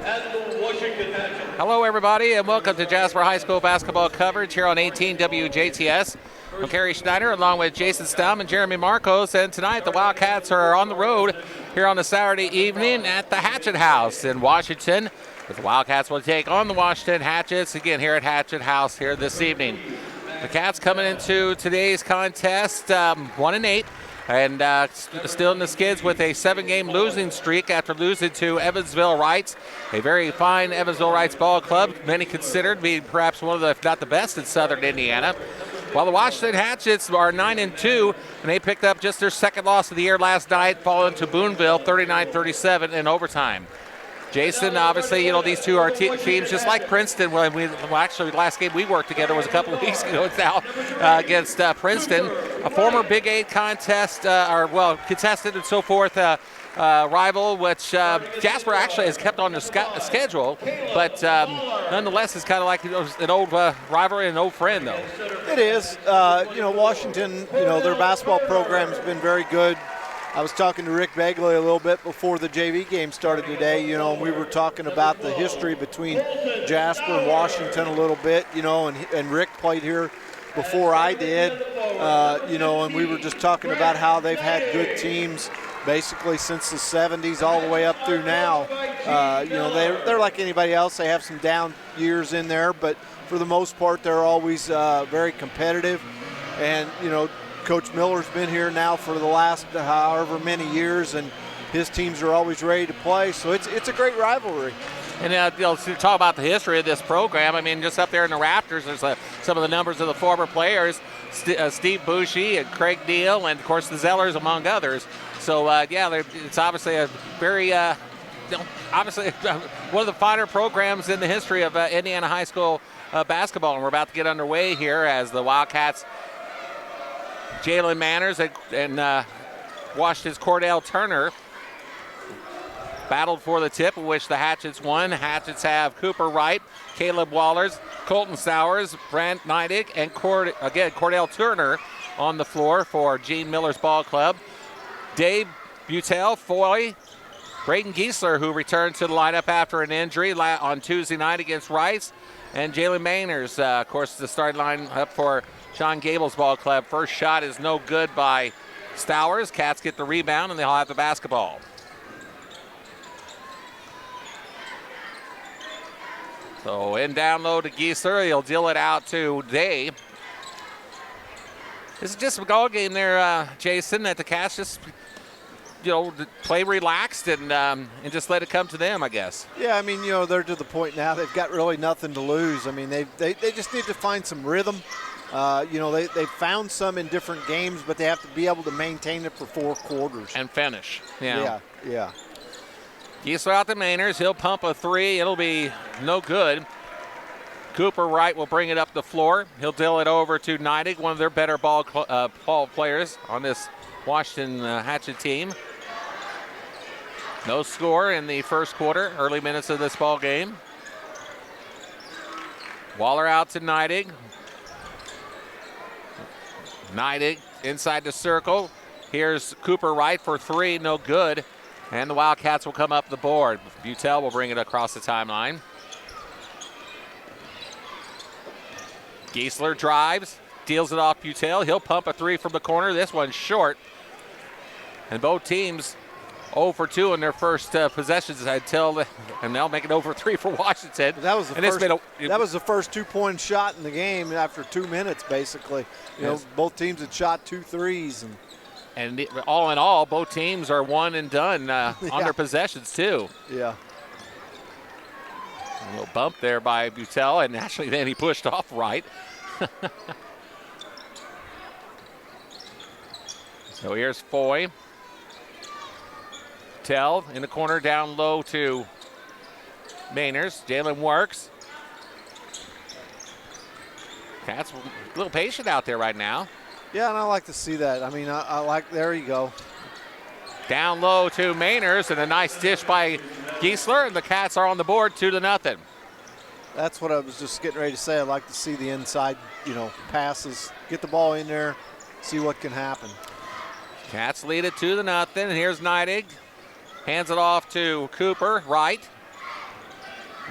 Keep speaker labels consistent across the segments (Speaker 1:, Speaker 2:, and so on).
Speaker 1: Hello, everybody, and welcome to Jasper High School basketball coverage here on 18 WJTS. I'm Carey Schneider, along with Jason Stamm and Jeremy Marcos, and tonight the Wildcats are on the road here on a Saturday evening at the Hatchet House in Washington. The Wildcats will take on the Washington Hatchets again here at Hatchet House here this evening. The Cats coming into today's contest 1-8. And still in the skids with a 7-game losing streak after losing to Evansville Rights, a very fine Evansville Rights ball club, many considered to be perhaps one of the, if not the best in Southern Indiana. While the Washington Hatchets are 9-2, and they picked up just their second loss of the year last night, falling to Boonville 39-37 in overtime. Jason, obviously, these two are teams just like Princeton. Actually, the last game we worked together was a couple of weeks ago now against Princeton. A former Big 8 contest, contested and so forth, rival, which Jasper actually has kept on the schedule, but nonetheless is kind of like an old rivalry and an old friend, though.
Speaker 2: It is. Washington, their basketball program's been very good. I was talking to Rick Begley a little bit before the JV game started today, and we were talking about the history between Jasper and Washington a little bit, and Rick played here before I did, and we were just talking about how they've had good teams basically since the 70s all the way up through now. They're like anybody else. They have some down years in there, but for the most part, they're always very competitive. And, Coach Miller's been here now for the last however many years, and his teams are always ready to play. So it's a great rivalry.
Speaker 1: And to talk about the history of this program, just up there in the rafters, there's some of the numbers of the former players, Steve Bushy and Craig Neal, and of course the Zellers, among others. So it's obviously a very, obviously one of the finer programs in the history of Indiana high school basketball. And we're about to get underway here as the Wildcats, Jalen Manners and Washington's Cordell Turner battled for the tip, in which the Hatchets won. Hatchets have Cooper Wright, Caleb Wallers, Colton Sowers, Brant Neidig, and Cordell Turner on the floor for Gene Miller's ball club. Dave Butel, Foy, Braden Giesler, who returned to the lineup after an injury on Tuesday night against Rice, and Jalen Manners, of course, the starting line up for Sean Gable's ball club. First shot is no good by Stowers. Cats get the rebound, and they'll have the basketball. So in down low to Giesler. He'll deal it out to Day. This is just a ball game there, Jason, that the Cats just, play relaxed and just let it come to them, I guess.
Speaker 2: Yeah, they're to the point now they've got really nothing to lose. They just need to find some rhythm. They've found some in different games, but they have to be able to maintain it for 4 quarters.
Speaker 1: And finish.
Speaker 2: Yeah.
Speaker 1: Giesler out to Mainers. He'll pump a 3. It'll be no good. Cooper Wright will bring it up the floor. He'll deal it over to Neidig, one of their better ball players on this Washington Hatchet team. No score in the first quarter, early minutes of this ball game. Waller out to Neidig. Neidig inside the circle. Here's Cooper Wright for 3, no good. And the Wildcats will come up the board. Butel will bring it across the timeline. Giesler drives, deals it off Butel. He'll pump a 3 from the corner. This one's short. And both teams 0 for 2 in their first possessions and they'll make it 0 for 3 for Washington.
Speaker 2: That was the first 2-point shot in the game after 2 minutes, basically. Both teams had shot 2 threes.
Speaker 1: And all in all, both teams are one and done on their possessions, too.
Speaker 2: Yeah.
Speaker 1: A little bump there by Butel, and actually then he pushed off Wright. So here's Foy. Tell in the corner, down low to Mainers. Jalen works. Cats a little patient out there right now.
Speaker 2: Yeah, and I like to see that. I like, there you go.
Speaker 1: Down low to Mainers, and a nice dish by Giesler, and the Cats are on the board 2-0.
Speaker 2: That's what I was just getting ready to say. I like to see the inside, passes. Get the ball in there, see what can happen.
Speaker 1: Cats lead it 2-0, and here's Neidig. Hands it off to Cooper, right.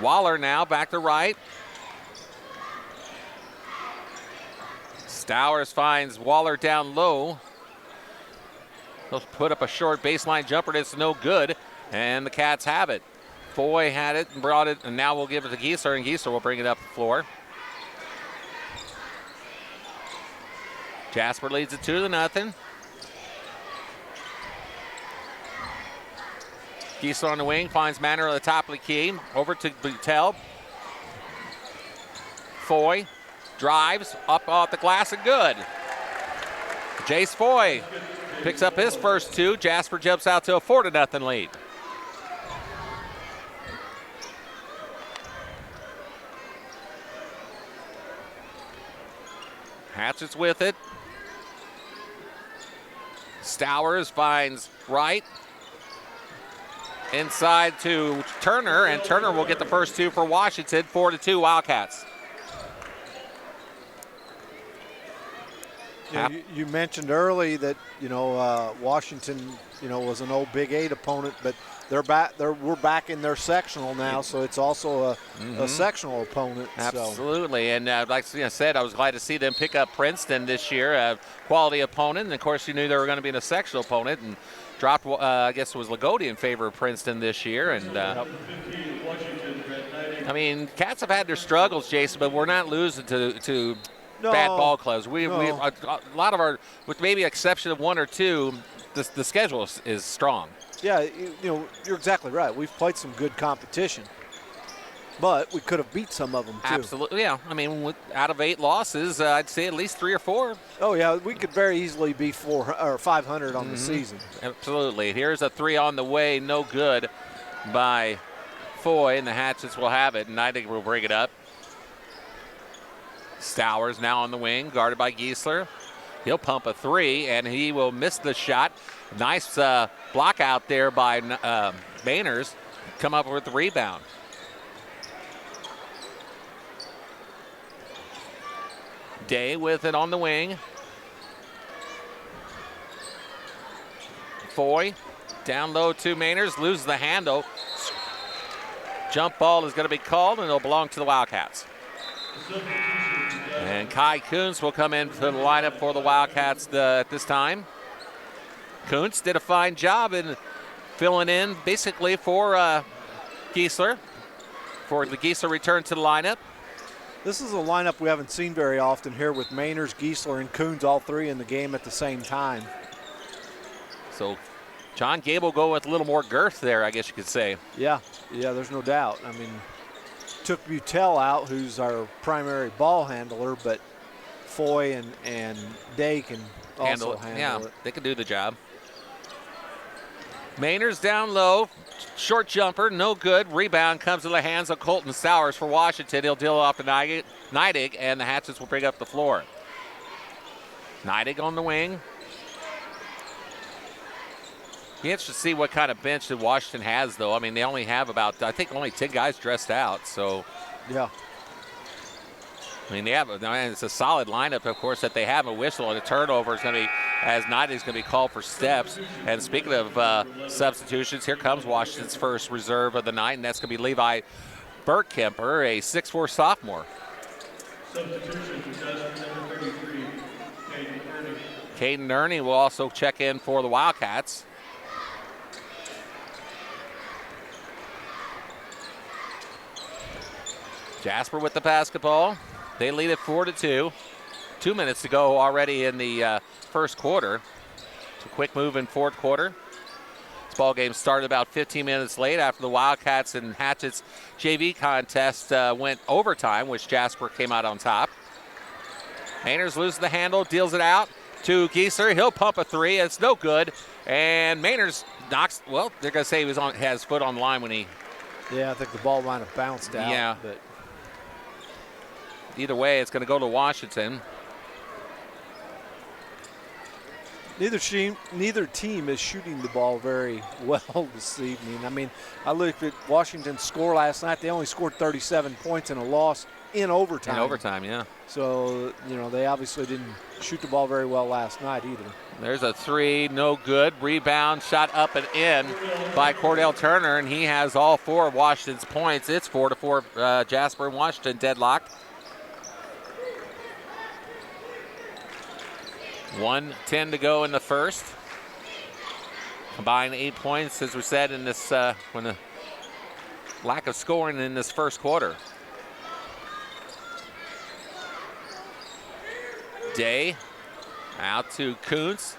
Speaker 1: Waller now back to right. Stowers finds Waller down low. He'll put up a short baseline jumper that's no good, and the Cats have it. Foy had it and brought it, and now we'll give it to Giesler, and Giesler will bring it up the floor. Jasper leads it 2-0. Giesler on the wing, finds Manor at the top of the key. Over to Beutel. Foy drives up off the glass and good. Jace Foy picks up his first 2. Jasper jumps out to a 4-0 lead. Hatchets with it. Stowers finds right. Inside to Turner, and Turner will get the first 2 for Washington. 4-2 Wildcats.
Speaker 2: You mentioned early that Washington was an old Big 8 opponent, but we're back in their sectional now, so it's also a sectional opponent.
Speaker 1: Absolutely, and like I said, I was glad to see them pick up Princeton this year, a quality opponent, and of course you knew they were going to be in a sectional opponent, and dropped, I guess it was Lagodi in favor of Princeton this year, and I mean, Cats have had their struggles, Jason, but we're not losing to bad ball clubs. We a lot of our, with maybe exception of 1 or 2, the schedule is strong.
Speaker 2: Yeah, you're exactly right. We've played some good competition, but we could have beat some of them too.
Speaker 1: Absolutely, yeah. I mean, out of 8 losses, I'd say at least 3 or 4.
Speaker 2: Oh yeah, we could very easily be 400 or 500 on the season.
Speaker 1: Absolutely. Here's a 3 on the way, no good by Foy, and the Hatchets will have it, and I think we'll bring it up. Stowers now on the wing, guarded by Giesler. He'll pump a 3, and he will miss the shot. Nice block out there by Mainers. Come up with the rebound. Day with it on the wing. Foy down low to Mainers, loses the handle. Jump ball is going to be called, and it'll belong to the Wildcats. And Kai Kuntz will come into the lineup for the Wildcats at this time. Kuntz did a fine job in filling in basically for Giesler, for the Giesler return to the lineup.
Speaker 2: This is a lineup we haven't seen very often here with Mainers, Giesler, and Kuntz, all 3 in the game at the same time.
Speaker 1: So John Gable go with a little more girth there, I guess you could say.
Speaker 2: Yeah, there's no doubt. I mean, took Beutel out, who's our primary ball handler, but Foy and Day can also handle it.
Speaker 1: They can do the job. Mainers down low, short jumper, no good. Rebound comes to the hands of Colton Stowers for Washington. He'll deal off to Neidig, and the Hatchets will bring up the floor. Neidig on the wing. Be interested to see what kind of bench that Washington has, though. I mean, they only have I think only 10 guys dressed out, so.
Speaker 2: Yeah.
Speaker 1: I mean, it's a solid lineup, of course, that they have. A whistle and a turnover is going to be, as Neidig's going to be called for steps. And speaking of substitutions, here comes Washington's first reserve of the night, and that's going to be Levi Burkemper, a 6'4" sophomore.
Speaker 3: Substitution to number 33, Caden Ernie.
Speaker 1: Caden Ernie will also check in for the Wildcats. Jasper with the basketball. They lead it 4-2. 2 minutes to go already in the first quarter. It's a quick move in fourth quarter. This ball game started about 15 minutes late after the Wildcats and Hatchets JV contest went overtime, which Jasper came out on top. Mainers loses the handle, deals it out to Giesler. He'll pump a 3. It's no good. And Mainers knocks, well, they're going to say he has foot on the line when he.
Speaker 2: Yeah, I think the ball might have bounced out.
Speaker 1: Yeah.
Speaker 2: But
Speaker 1: either way, it's going to go to Washington.
Speaker 2: Neither team is shooting the ball very well this evening. I mean, I looked at Washington's score last night. They only scored 37 points in a loss in overtime.
Speaker 1: In overtime, yeah.
Speaker 2: So, you know, they obviously didn't shoot the ball very well last night either.
Speaker 1: There's a three, no good. Rebound, shot up and in by Cordell Turner, and he has all 4 of Washington's points. It's 4-4, Jasper and Washington deadlocked. 1:10 to go in the first. Combined 8 points, as we said, in this when the lack of scoring in this first quarter. Day out to Kuntz.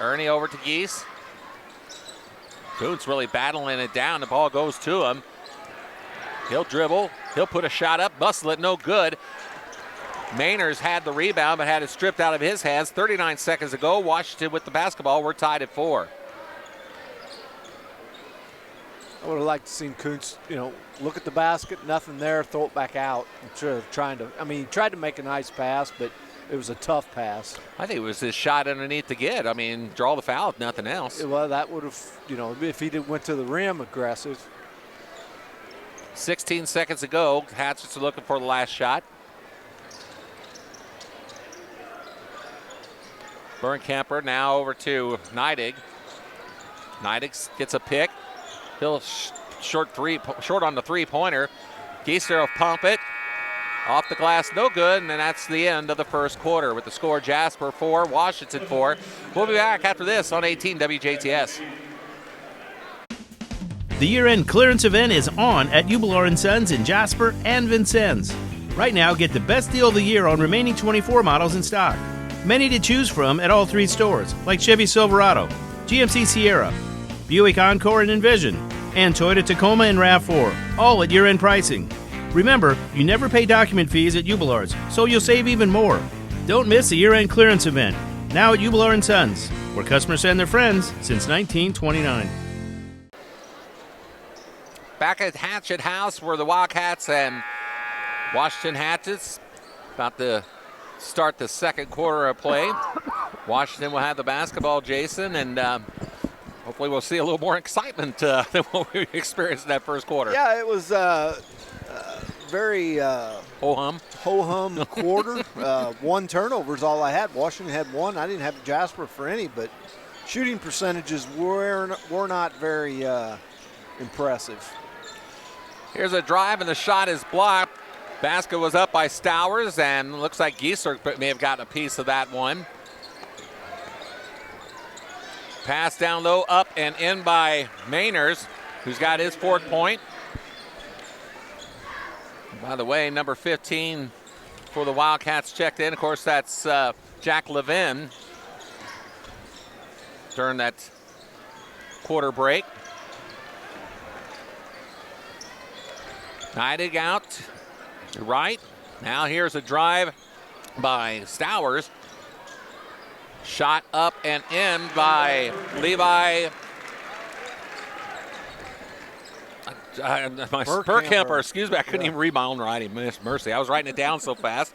Speaker 1: Ernie over to Geese. Kuntz really battling it down. The ball goes to him. He'll dribble. He'll put a shot up. Bustle it, no good. Mainers had the rebound, but had it stripped out of his hands. 39 seconds ago, Washington with the basketball. We're tied at 4.
Speaker 2: I would have liked to seen Kuntz, you know, look at the basket, nothing there, throw it back out. Instead of trying to, I mean, he tried to make a nice pass, but it was a tough pass.
Speaker 1: I think it was his shot underneath to get. I mean, draw the foul, if nothing else.
Speaker 2: Well, that would have, you know, if he went to the rim aggressive.
Speaker 1: 16 seconds ago, Hatchets are looking for the last shot. Bergkamper now over to Neidig. Neidig gets a pick. He'll short on the three-pointer. Gieser will pump it. Off the glass, no good, and then that's the end of the first quarter with the score Jasper 4, Washington 4. We'll be back after this on 18 WJTS.
Speaker 4: The year-end clearance event is on at Ubelor & Sons in Jasper and Vincennes. Right now, get the best deal of the year on remaining 24 models in stock. Many to choose from at all 3 stores, like Chevy Silverado, GMC Sierra, Buick Encore and Envision, and Toyota Tacoma and RAV4, all at year-end pricing. Remember, you never pay document fees at Ubelor's, so you'll save even more. Don't miss the year-end clearance event, now at Ubelor & Sons, where customers send their friends since 1929.
Speaker 1: Back at Hatchet House were the Wildcats and Washington Hatchets about to start the second quarter of play. Washington will have the basketball, Jason, and hopefully we'll see a little more excitement than what we experienced in that first quarter.
Speaker 2: Yeah, it was very
Speaker 1: ho-hum
Speaker 2: quarter. 1 turnover is all I had. Washington had 1. I didn't have Jasper for any, but shooting percentages were not very impressive.
Speaker 1: Here's a drive, and the shot is blocked. Basket was up by Stowers, and looks like Gieser may have gotten a piece of that one. Pass down low, up and in by Mainers, who's got his 4th point. By the way, number 15 for the Wildcats checked in. Of course, that's Jack Levin during that quarter break. Neidig out to right. Now here's a drive by Stowers. Shot up and in by Levi Bergkamper. Excuse me, I couldn't even rebound right. Mercy, I was writing it down so fast.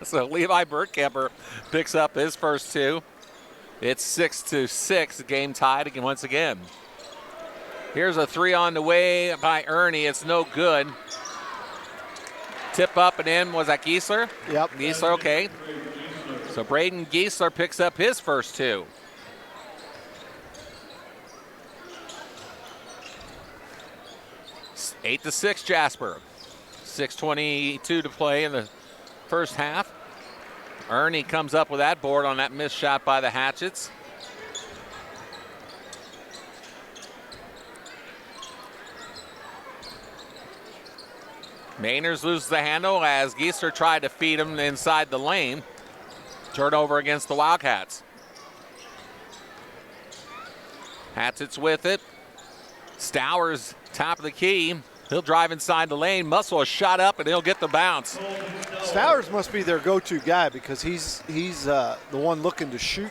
Speaker 1: So Levi Bergkamper picks up his first 2. It's 6-6, game tied again once again. Here's a 3 on the way by Ernie. It's no good. Tip up and in. Was that Gieser?
Speaker 2: Yep.
Speaker 1: Gieser, okay. So Braden Gieser picks up his first 2. It's 8-6 Jasper. 6:22 to play in the first half. Ernie comes up with that board on that missed shot by the Hatchets. Mainers loses the handle as Gieser tried to feed him inside the lane. Turnover against the Wildcats. Hatchets with it. Stowers top of the key. He'll drive inside the lane. Muscle a shot up and he'll get the bounce.
Speaker 2: Stowers must be their go-to guy because he's the one looking to shoot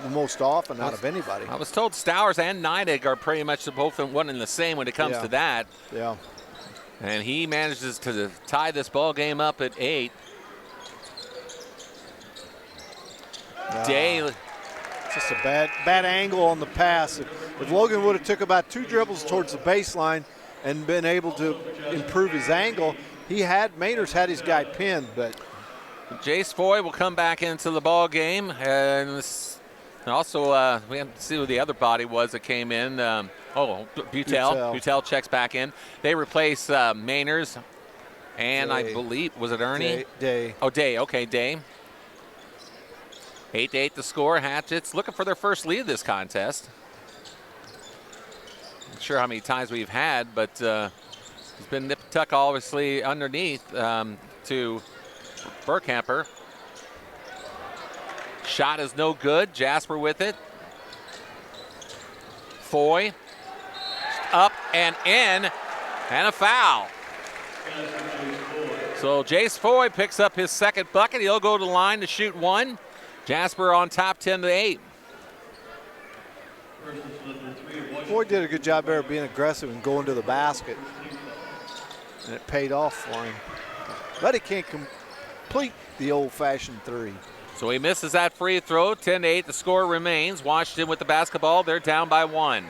Speaker 2: the most often out of anybody.
Speaker 1: I was told Stowers and Neidig are pretty much both one and the same when it comes to that.
Speaker 2: Yeah.
Speaker 1: And he manages to tie this ball game up at 8. Day.
Speaker 2: Just a bad angle on the pass. If Logan would have took about 2 dribbles towards the baseline, and been able to improve his angle. Maynard's had his guy pinned, but
Speaker 1: Jace Foy will come back into the ball game, and also we have to see who the other body was that came in. Butel. Butel checks back in. They replace Mayners, and Day. I believe, was it Ernie?
Speaker 2: Day.
Speaker 1: Oh, Day. Okay, Day. 8-8 the score. Hatchets looking for their first lead of this contest. Not sure how many times we've had, but it's been nip tuck obviously underneath to Burkhamper. Shot is no good. Jasper with it. Foy up and in, and a foul. So Jace Foy picks up his second bucket. He'll go to the line to shoot one. Jasper on top 10-8.
Speaker 2: Foy did a good job there of being aggressive and going to the basket. And it paid off for him. But he can't complete the old-fashioned three.
Speaker 1: So he misses that free throw. 10-8 the score remains. Washington with the basketball. They're down by one.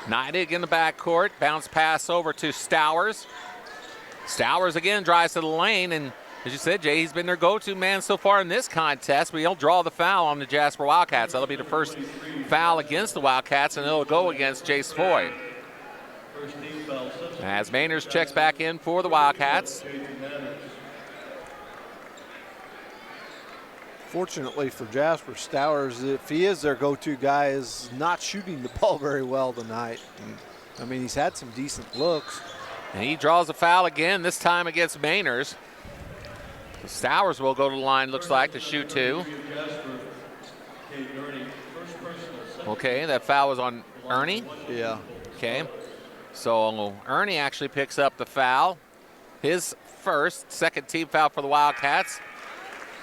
Speaker 1: Neidig in the backcourt. Bounce pass over to Stowers. Stowers again drives to the lane, and as you said, Jay, he's been their go-to man so far in this contest, but he'll draw the foul on the Jasper Wildcats. That'll be the first foul against the Wildcats, and it'll go against Jace Foy. As Mayners checks back in for the Wildcats.
Speaker 2: Fortunately for Jasper, Stowers, if he is their go-to guy, is not shooting the ball very well tonight. I mean, he's had some decent looks.
Speaker 1: And he draws a foul again, this time against Mayners. Stowers will go to the line, looks like, to shoot two. Okay, that foul was on Ernie?
Speaker 2: Yeah.
Speaker 1: Okay, so Ernie actually picks up the foul. His second team foul for the Wildcats.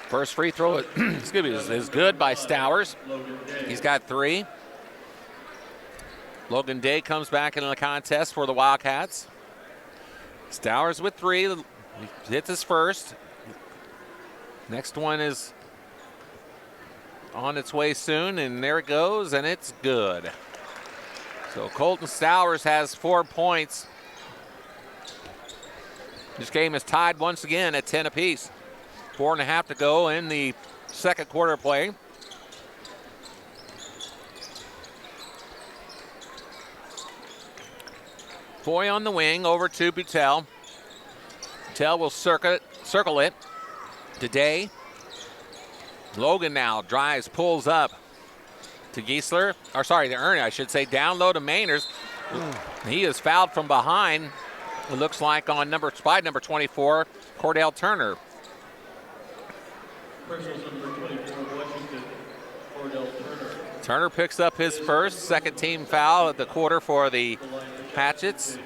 Speaker 1: First free throw is good by Stowers. He's got three. Logan Day comes back into the contest for the Wildcats. Stowers with three. He hits his first. Next one is on its way soon, and there it goes, and it's good. So Colton Stowers has 4 points. This game is tied once again at 10 apiece. 4.5 to go in the second quarter of play. Foy on the wing over to Butel. Butel will circle it. Today, Logan now drives, pulls up to to Ernie, I should say. Down low to Mayners. He is fouled from behind. It looks like on number 24, Cordell Turner.
Speaker 3: Personal number 24, Washington, Cordell Turner.
Speaker 1: Turner picks up his second team foul at the quarter for the Hatchets.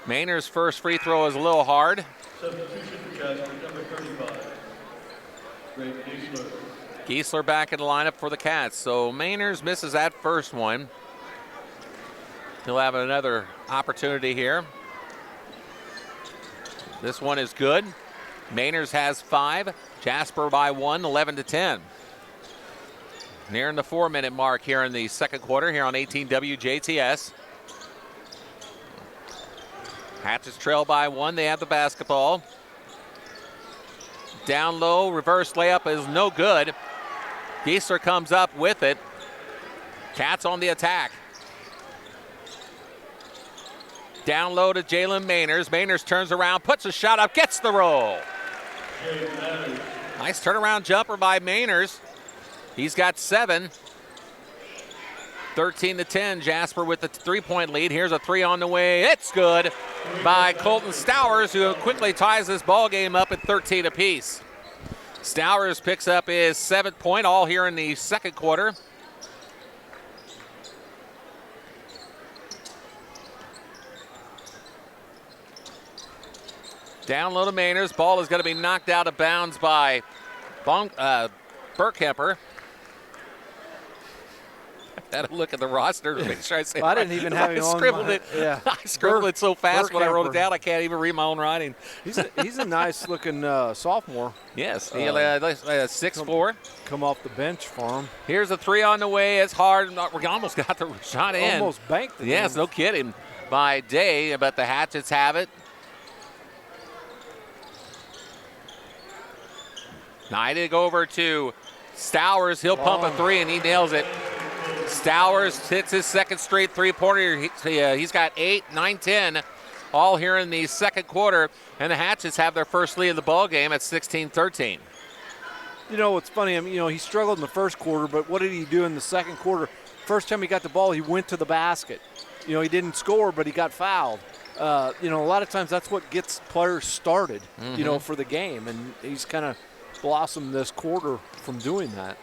Speaker 1: Maynard's first free throw is a little hard.
Speaker 3: Substitution for Jasper, number 35, Greg Giesler.
Speaker 1: Giesler back in the lineup for the Cats. So Maynard's misses that first one. He'll have another opportunity here. This one is good. Maynard's has 5. Jasper by 1, 11-10. Nearing the 4-minute mark here in the second quarter here on 18 WJTS. Hatchets trail by 1. They have the basketball. Down low, reverse layup is no good. Giesler comes up with it. Cats on the attack. Down low to Jalen Mayners. Mayners turns around, puts a shot up, gets the roll. Nice turnaround jumper by Mayners. He's got 7. 13-10, Jasper with the 3-point lead. Here's a 3 on the way. It's good by Colton Stowers, who quickly ties this ball game up at 13 apiece. Stowers picks up his 7th point, all here in the second quarter. Down low to Mayners. Ball is going to be knocked out of bounds by Burkhamper. Had to look at the roster to make sure I say
Speaker 2: I didn't even have him on.
Speaker 1: Scribbled it.
Speaker 2: Yeah.
Speaker 1: I scribbled it so fast when I wrote it
Speaker 2: Burkamper.
Speaker 1: down, I can't even read my own writing.
Speaker 2: He's a nice-looking sophomore.
Speaker 1: Yes, he 6'4".
Speaker 2: Come off the bench for him.
Speaker 1: Here's a three on the way. It's hard. We almost got the shot in.
Speaker 2: Almost banked it.
Speaker 1: Yes,
Speaker 2: in.
Speaker 1: no kidding. By Day, but the Hatchets have it. Neidig over to Stowers. He'll pump a three, and he nails it. Stowers hits his second straight three-pointer. He's got 8, 9, 10, all here in the second quarter, and the Hatchets have their first lead of the ball game at 16-13.
Speaker 2: You know what's funny? I mean, he struggled in the first quarter, but what did he do in the second quarter? First time he got the ball, he went to the basket. He didn't score, but he got fouled. A lot of times that's what gets players started, for the game, and he's kind of blossomed this quarter from doing that.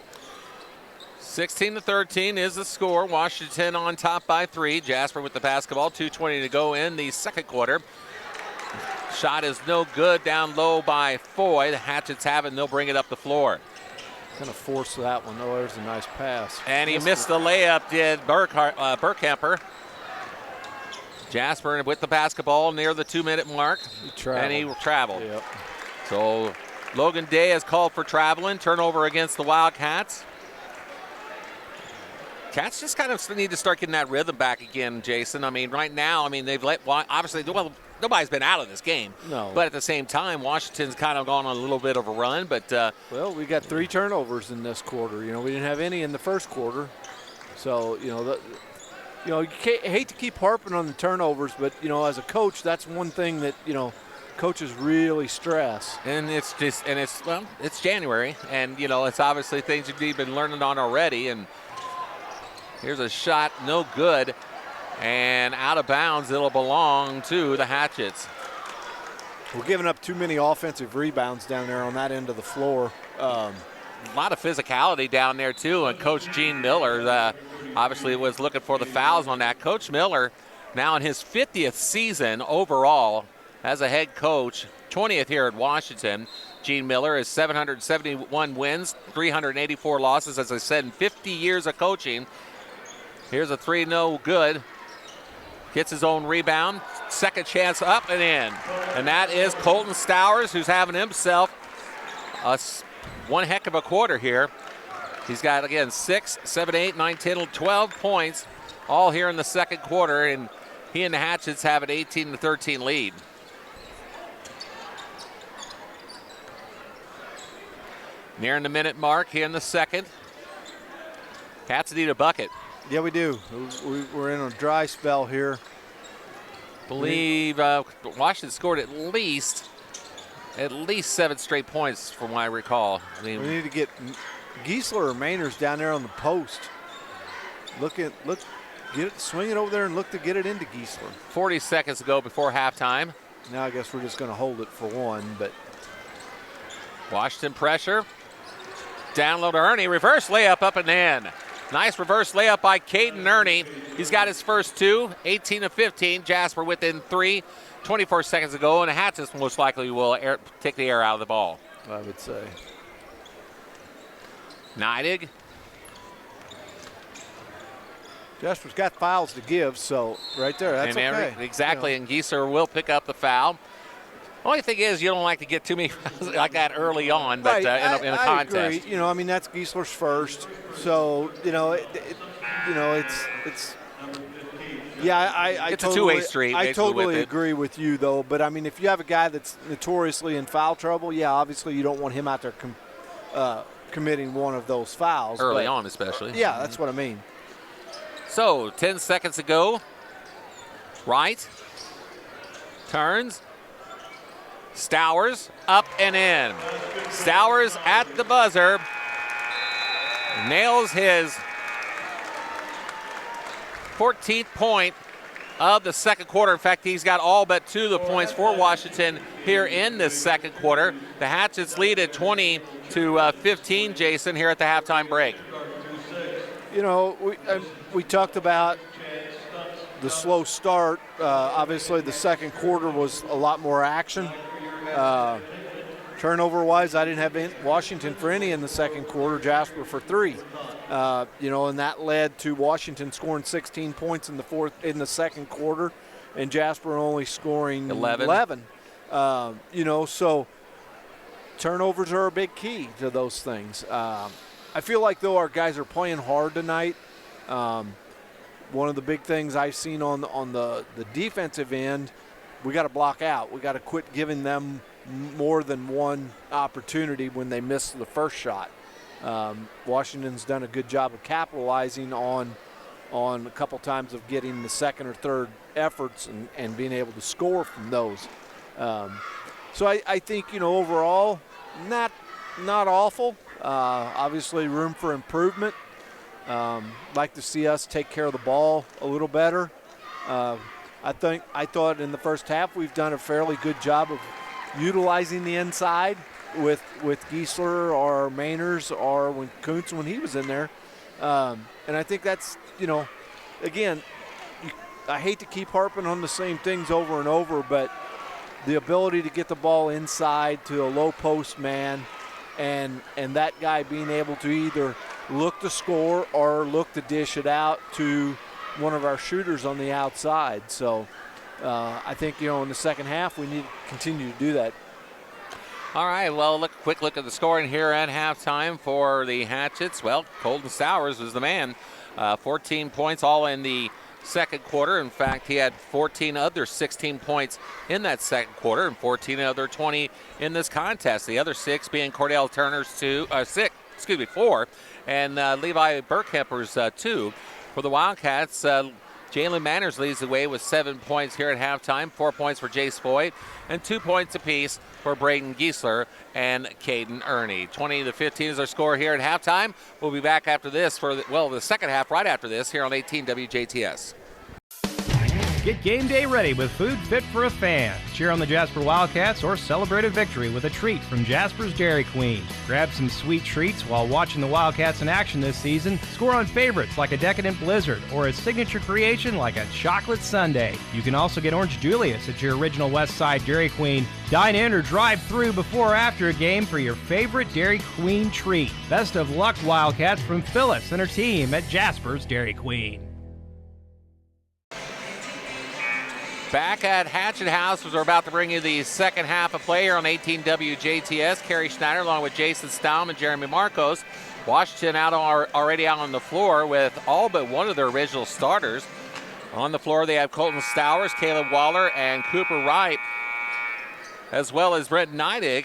Speaker 1: 16-13 is the score. Washington on top by 3. Jasper with the basketball. 2:20 to go in the second quarter. Shot is no good, down low by Foy. The Hatchets have it, and they'll bring it up the floor.
Speaker 2: Kind of forced that one. Oh, there's a nice pass.
Speaker 1: And he missed the layup, did Burkamper. Jasper with the basketball near the 2-minute mark. He traveled.
Speaker 2: Yep.
Speaker 1: So Logan Day has called for traveling. Turnover against the Wildcats. Cats just kind of need to start getting that rhythm back again, Jason. I mean, right now, they've obviously, nobody's been out of this game.
Speaker 2: No.
Speaker 1: But at the same time, Washington's kind of gone on a little bit of a run. But
Speaker 2: well, we got 3 turnovers in this quarter. We didn't have any in the first quarter. So, you hate to keep harping on the turnovers, but, as a coach, that's one thing that, coaches really stress.
Speaker 1: And it's January, and, it's obviously things you've been learning on already. And here's a shot, no good, and out of bounds. It'll belong to the Hatchets.
Speaker 2: We're giving up too many offensive rebounds down there on that end of the floor.
Speaker 1: A lot of physicality down there, too, and Coach Gene Miller obviously was looking for the fouls on that. Coach Miller, now in his 50th season overall as a head coach, 20th here at Washington. Gene Miller is 771 wins, 384 losses, as I said, in 50 years of coaching. Here's a three, no good. Gets his own rebound. Second chance up and in. And that is Colton Stowers, who's having himself one heck of a quarter here. He's got, again, 6, 7, 8, 9, 10, 12 points, all here in the second quarter. And he and the Hatchets have an 18-13 lead. Nearing the minute mark here in the second. Cats need a bucket.
Speaker 2: Yeah, we do. We're in a dry spell here.
Speaker 1: Believe Washington scored at least 7 straight points from what I recall.
Speaker 2: We need to get Giesler or Mainers down there on the post. Swing it over there and look to get it into Giesler.
Speaker 1: 40 seconds to go before halftime.
Speaker 2: Now I guess we're just going to hold it for one, but
Speaker 1: Washington pressure. Down low to Ernie. Reverse layup up and in. Nice reverse layup by Caden Ernie. He's got his first 2, 18-15. Jasper within 3, 24 seconds to go, and the Hatchets most likely will take the air out of the ball.
Speaker 2: I would say.
Speaker 1: Neidig.
Speaker 2: Jasper's got fouls to give, so right there, that's okay.
Speaker 1: Exactly, and Gieser will pick up the foul. Only thing is, you don't like to get too many fouls like that early on, but
Speaker 2: right.
Speaker 1: in a contest.
Speaker 2: I agree. That's Giesler's first, so it's. Yeah,
Speaker 1: it's a two-way street.
Speaker 2: I totally agree with you, though. But if you have a guy that's notoriously in foul trouble, yeah, obviously you don't want him out there committing one of those fouls
Speaker 1: early on, especially.
Speaker 2: Yeah, that's what I mean.
Speaker 1: So 10 seconds to go. Right. Turns. Stowers up and in. Stowers at the buzzer. Nails his 14th point of the second quarter. In fact, he's got all but 2 of the points for Washington here in this second quarter. The Hatchets lead at 20-15, Jason, here at the halftime break.
Speaker 2: We talked about the slow start. Obviously, the second quarter was a lot more action. Turnover-wise, I didn't have Washington for any in the second quarter, Jasper for 3. And that led to Washington scoring 16 points in the second quarter, and Jasper only scoring 11. So turnovers are a big key to those things. I feel like, though, our guys are playing hard tonight. One of the big things I've seen on the defensive end, we got to block out. We got to quit giving them more than one opportunity when they miss the first shot. Washington's done a good job of capitalizing on a couple times of getting the second or third efforts and being able to score from those. So I think, overall, not awful. Obviously, room for improvement. Like to see us take care of the ball a little better. I thought in the first half we've done a fairly good job of utilizing the inside with Giesler or Mainers or when Kuntz when he was in there. And I think that's, again, I hate to keep harping on the same things over and over, but the ability to get the ball inside to a low post man and that guy being able to either look to score or look to dish it out to one of our shooters on the outside. So I think, in the second half we need to continue to do that.
Speaker 1: All right, well, quick look at the scoring here at halftime for the Hatchets. Well, Colton Stowers was the man. 14 points all in the second quarter. In fact, he had 14 other 16 points in that second quarter and 14 other 20 in this contest. The other 6 being Cordell Turner's 4, and Levi Burkemper's 2. For the Wildcats, Jalen Manners leads the way with 7 points here at halftime, 4 points for Jace Foy, and 2 points apiece for Braden Giesler and Caden Ernie. 20-15 is our score here at halftime. We'll be back after this for the second half right after this here on 18 WJTS.
Speaker 5: Get game day ready with food fit for a fan. Cheer on the Jasper Wildcats or celebrate a victory with a treat from Jasper's Dairy Queen. Grab some sweet treats while watching the Wildcats in action this season. Score on favorites like a decadent blizzard or a signature creation like a chocolate sundae. You can also get Orange Julius at your original West Side Dairy Queen. Dine in or drive through before or after a game for your favorite Dairy Queen treat. Best of luck, Wildcats, from Phyllis and her team at Jasper's Dairy Queen.
Speaker 1: Back at Hatchet House, as we're about to bring you the second half of play here on 18 WJTS. Carey Schneider along with Jason Stamm and Jeremy Marcos. Washington already out on the floor with all but one of their original starters. On the floor they have Colton Stowers, Caleb Waller, and Cooper Wright, as well as Brent Neidig.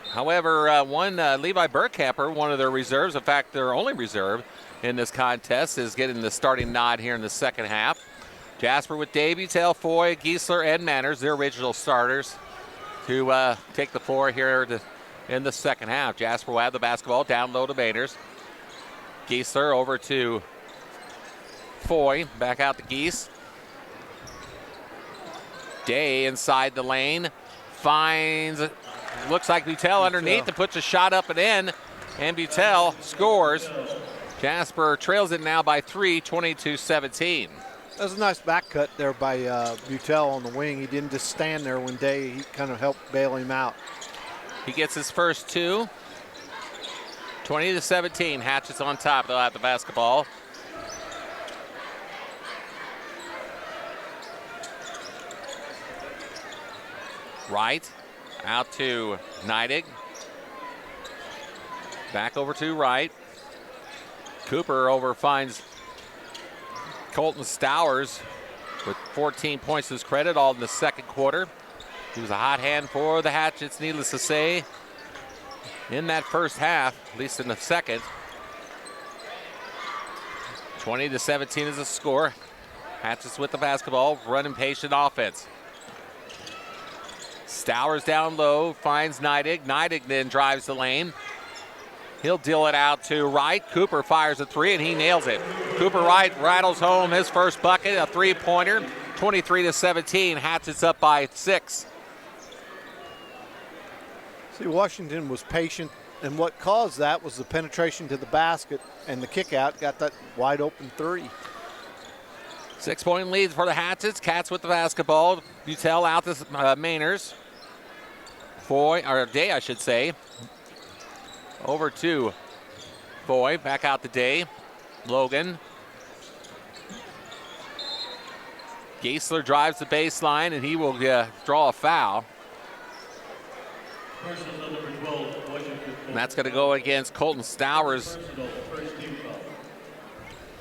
Speaker 1: However, one Levi Burkemper, one of their reserves, in fact their only reserve in this contest, is getting the starting nod here in the second half. Jasper with Davey, Tail, Foy, Giesler, and Manners, their original starters, to take the floor here in the second half. Jasper will have the basketball down low to Manners. Giesler over to Foy, back out to Gies. Day inside the lane, finds, looks like Butel underneath and puts a shot up and in, and Butel scores. Jasper trails it now by 3, 22-17.
Speaker 2: That was a nice back cut there by Butel on the wing. He didn't just stand there one day. He kind of helped bail him out.
Speaker 1: He gets his first 2. 20-17. Hatchets on top. They'll have the basketball. Wright out to Neidig. Back over to Wright. Cooper over finds Colton Stowers with 14 points to his credit, all in the second quarter. He was a hot hand for the Hatchets, needless to say, in that first half, at least in the second. 20-17 is the score. Hatchets with the basketball, running patient offense. Stowers down low, finds Neidig. Neidig then drives the lane. He'll deal it out to Wright. Cooper fires a 3, and he nails it. Cooper Wright rattles home his first bucket, a 3-pointer. 23-17. Hatchets up by 6.
Speaker 2: See, Washington was patient, and what caused that was the penetration to the basket, and the kick out got that wide open 3.
Speaker 1: 6-point lead for the Hatchets. Cats with the basketball. Butel out to Mainers. Day, I should say. Over to Foy, back out to Day. Logan. Geisler drives the baseline, and he will draw a foul.
Speaker 3: Personal number 12, Washington.
Speaker 1: And that's going to go against Colton Stowers.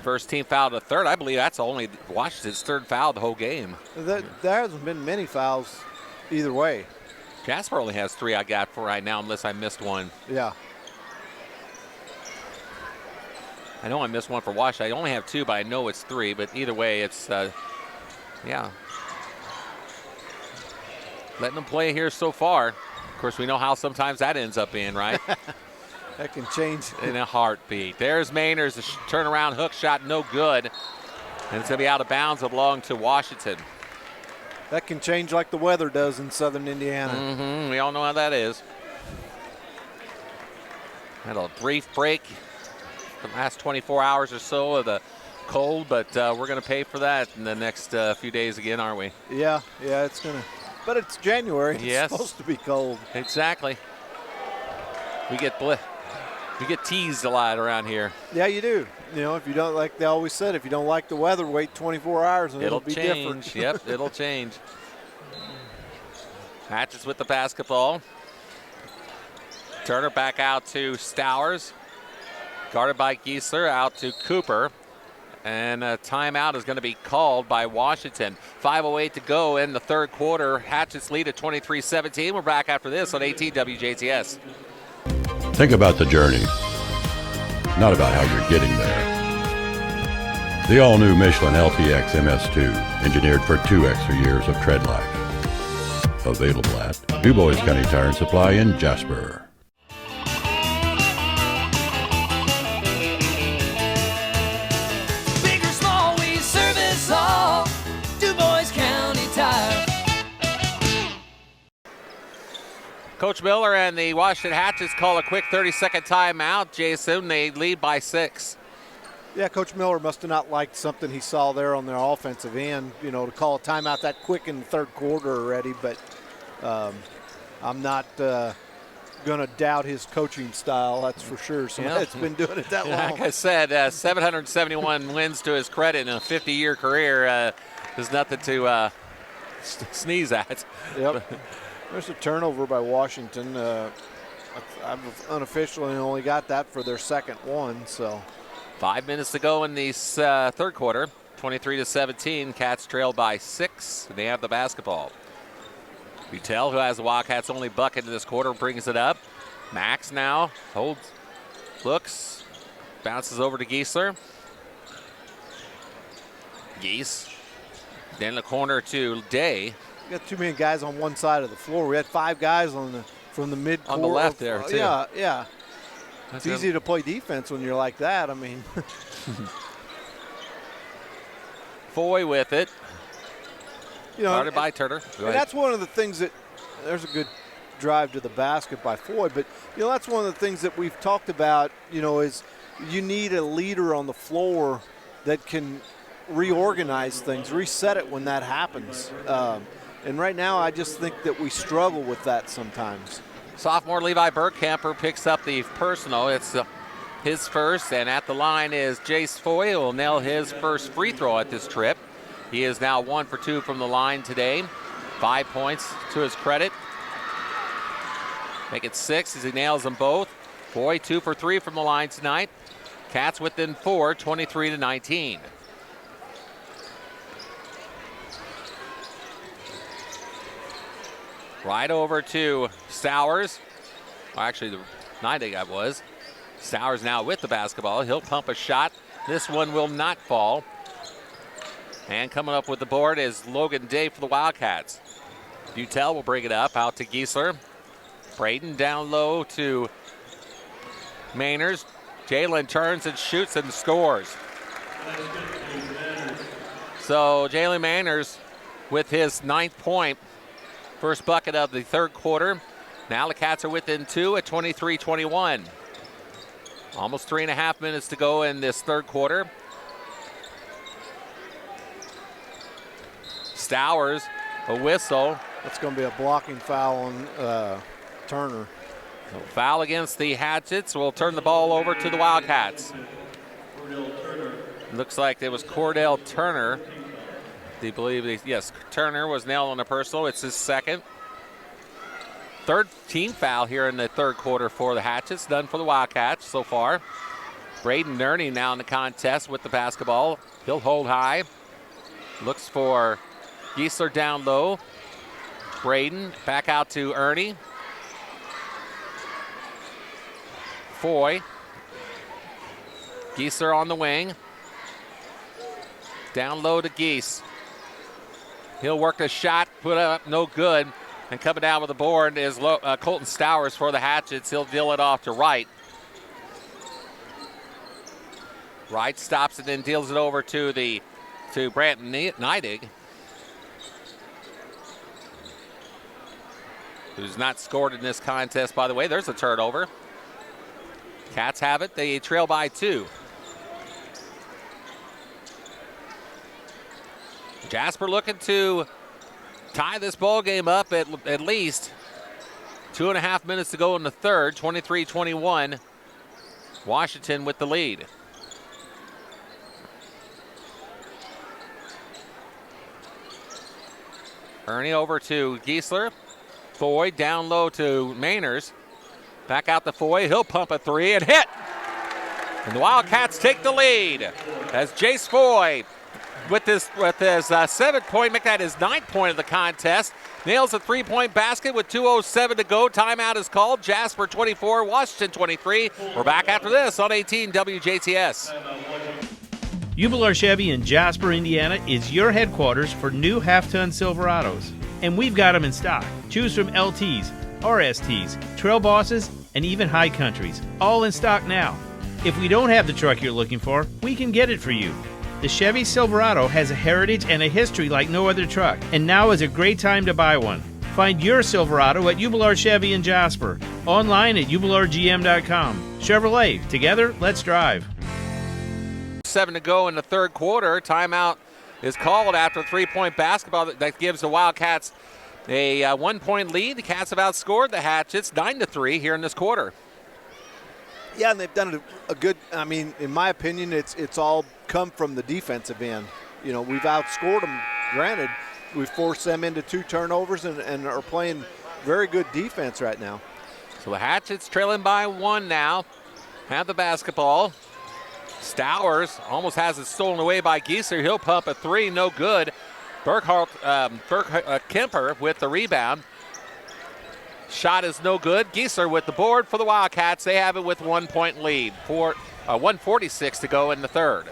Speaker 1: First team foul to the third. I believe that's only Washington's third foul the whole game.
Speaker 2: There hasn't been many fouls either way.
Speaker 1: Jasper only has 3 I got for right now, unless I missed one.
Speaker 2: Yeah.
Speaker 1: I know I missed one for Washington. I only have 2, but I know it's 3. But either way, it's, yeah. Letting them play here so far. Of course, we know how sometimes that ends up being, right?
Speaker 2: That can change
Speaker 1: in a heartbeat. There's Mainers, the turnaround hook shot, no good. And it's going to be out of bounds. It belonged to Washington.
Speaker 2: That can change like the weather does in southern Indiana.
Speaker 1: We all know how that is. Had a brief break the last 24 hours or so of the cold, but we're going to pay for that in the next few days again, aren't we?
Speaker 2: Yeah, it's going to. But it's January.
Speaker 1: Yes.
Speaker 2: It's supposed to be cold.
Speaker 1: Exactly. We get teased a lot around here.
Speaker 2: Yeah, you do. You know, if you don't, like they always said, if you don't like the weather, wait 24 hours and it'll be
Speaker 1: change.
Speaker 2: different.
Speaker 1: Yep, it'll change. Hatchets with the basketball. Turner back out to Stowers. Guarded by Geisler, out to Cooper. And a timeout is going to be called by Washington. 5:08 to go in the third quarter. Hatchets lead at 23-17. We're back after this on 18 WJTS.
Speaker 6: Think about the journey, not about how you're getting there. The all-new Michelin LTX MS2, engineered for 2 extra years of tread life. Available at Du Bois County Tire and Supply in Jasper.
Speaker 7: Big or small, we service all. Du Bois County Tire.
Speaker 1: Coach Miller and the Washington Hatchets call a quick 30-second timeout. Jason, they lead by 6.
Speaker 2: Yeah, Coach Miller must have not liked something he saw there on their offensive end, you know, to call a timeout that quick in the third quarter already. But I'm not going to doubt his coaching style, that's for sure. Somebody that's been doing it that long.
Speaker 1: Like I said, 771 wins to his credit in a 50-year career is nothing to sneeze at.
Speaker 2: Yep. There's a turnover by Washington. I've unofficially only got that for their second one. So
Speaker 1: 5 minutes to go in the third quarter. 23-17. Cats trail by 6. They have the basketball. Butel, who has the Wildcats' only bucket in this quarter, brings it up. Max now holds, looks, bounces over to Geisler. Geese. Then the corner to Day.
Speaker 2: We got too many guys on one side of the floor. We had 5 guys from the mid
Speaker 1: on the left there too.
Speaker 2: Yeah. It's easy to play defense when you're like that. I mean,
Speaker 1: Foy with it.
Speaker 2: You know,
Speaker 1: started by Turner.
Speaker 2: And that's one of the things that there's a good drive to the basket by Foy, but you know that's one of the things that we've talked about. You know, is you need a leader on the floor that can reorganize things, reset it when that happens. And right now, I just think that we struggle with that sometimes.
Speaker 1: Sophomore Levi Bergkamper picks up the personal. It's his first, and at the line is Jace Foy, who will nail his first free throw at this trip. He is now 1 for 2 from the line today. 5 points to his credit. Make it 6 as he nails them both. Foy 2 for 3 from the line tonight. Cats within 4, 23-19. Right over to Stowers. Well, actually, the 9 guy was. Stowers now with the basketball. He'll pump a shot. This one will not fall. And coming up with the board is Logan Day for the Wildcats. Butel will bring it up out to Geisler. Braden down low to Mainers. Jalen turns and shoots and scores. So Jalen Mainers with his 9th point. First bucket of the third quarter. Now the Cats are within 2 at 23-21. Almost 3.5 minutes to go in this third quarter. Stowers, a whistle.
Speaker 2: That's going to be a blocking foul on Turner.
Speaker 1: So foul against the Hatchets. We'll turn the ball over to the Wildcats. Looks like it was Cordell Turner. I believe, yes, Turner was nailed on a personal. It's his second. Third team foul here in the third quarter for the Hatchets, done for the Wildcats so far. Braden Nerney now in the contest with the basketball. He'll hold high. Looks for Giesler down low. Braden back out to Ernie. Foy. Giesler on the wing. Down low to Gies. He'll work the shot, put up, no good. And coming down with the board is Colton Stowers for the Hatchets. He'll deal it off to Wright. Wright stops it and deals it over to Branton Neidig, who's not scored in this contest, by the way. There's a turnover. Cats have it. They trail by 2. Jasper looking to tie this ball game up at least. 2.5 minutes to go in the third. 23-21. Washington with the lead. Ernie over to Giesler. Foy down low to Mainers. Back out to Foy. He'll pump a 3 and hit. And the Wildcats take the lead as Jace Foy with his 7-point, make that his 9th point of the contest. Nails a 3-point basket with 2:07 to go. Timeout is called. Jasper 24, Washington 23. We're back after this on 18 WJTS.
Speaker 4: Ubelar Chevy in Jasper, Indiana is your headquarters for new half-ton Silverados. And we've got them in stock. Choose from LTs, RSTs, Trail Bosses, and even High Countries. All in stock now. If we don't have the truck you're looking for, we can get it for you. The Chevy Silverado has a heritage and a history like no other truck, and now is a great time to buy one. Find your Silverado at Ubelar Chevy in Jasper. Online at ubelargm.com. Chevrolet, together, let's drive.
Speaker 1: 7 to go in the third quarter. Timeout is called after a 3-point basketball that gives the Wildcats a 1-point lead. The Cats have outscored the Hatchets 9-3 here in this quarter.
Speaker 2: Yeah, and they've done a good, I mean, in my opinion, it's all come from the defensive end. You know, we've outscored them. Granted, we forced them into 2 turnovers and are playing very good defense right now.
Speaker 1: So the Hatchets trailing by 1 now. Have the basketball. Stowers almost has it stolen away by Giesler. He'll pump a 3, no good. Kemper with the rebound. Shot is no good. Giesler with the board for the Wildcats. They have it with 1-point lead. 1:46 to go in the third.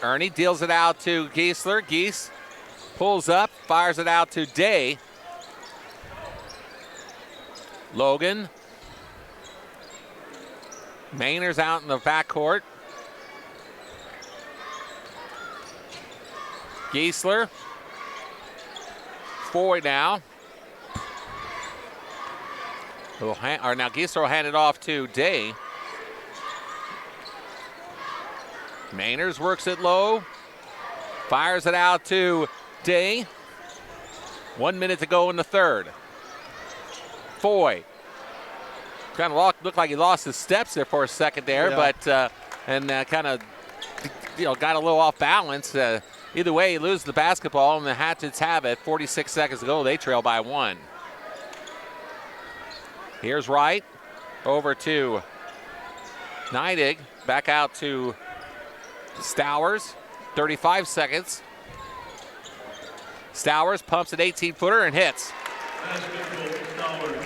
Speaker 1: Ernie deals it out to Giesler. Gies pulls up, fires it out to Day. Logan. Mainers out in the backcourt. Giesler. Foy now. Now Giesler will hand it off to Day. Mainers works it low. Fires it out to Day. 1 minute to go in the third. Foy. Kind of looked like he lost his steps there for a second there,
Speaker 2: yeah.
Speaker 1: but kind of got a little off balance. Either way, he loses the basketball, and the Hatchets have it. 46 seconds to go. They trail by 1. Here's Wright. Over to Neidig. Back out to Stowers. 35 seconds. Stowers pumps an 18-footer and hits.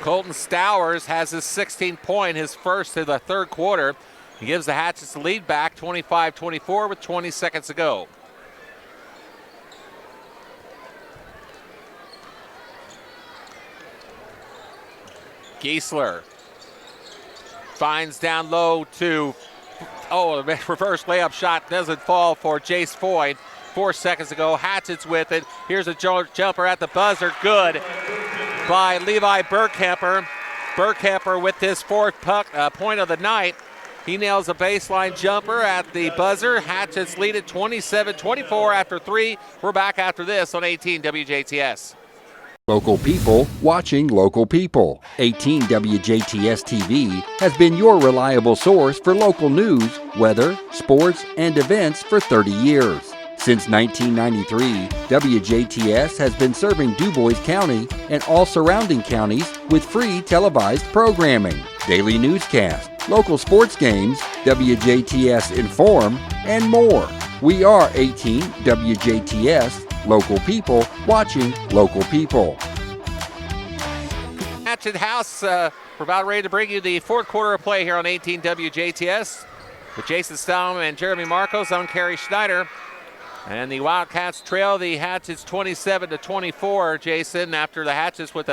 Speaker 1: Colton Stowers has his 16th point, his first in the third quarter. He gives the Hatchets the lead back, 25-24 with 20 seconds to go. Giesler finds down low to, the reverse layup shot doesn't fall for Jace Foy. 4 seconds to go. Hatchets with it. Here's a jumper at the buzzer. Good by Levi Burkhamper. Burkhamper with his 4th point of the night. He nails a baseline jumper at the buzzer. Hatchets lead at 27-24 after 3. We're back after this on 18 WJTS.
Speaker 8: Local people watching local people. 18 WJTS TV has been your reliable source for local news, weather, sports, and events for 30 years. Since 1993, WJTS has been serving DuBois County and all surrounding counties with free televised programming, daily newscasts, local sports games, WJTS Inform, and more. We are 18 WJTS, local people watching local people.
Speaker 1: Hatchet House, we're about ready to bring you the fourth quarter of play here on 18 WJTS with Jason Stamm and Jeremy Marcos on Carey Schneider. And the Wildcats trail the Hatchets 27-24, Jason, after the Hatchets with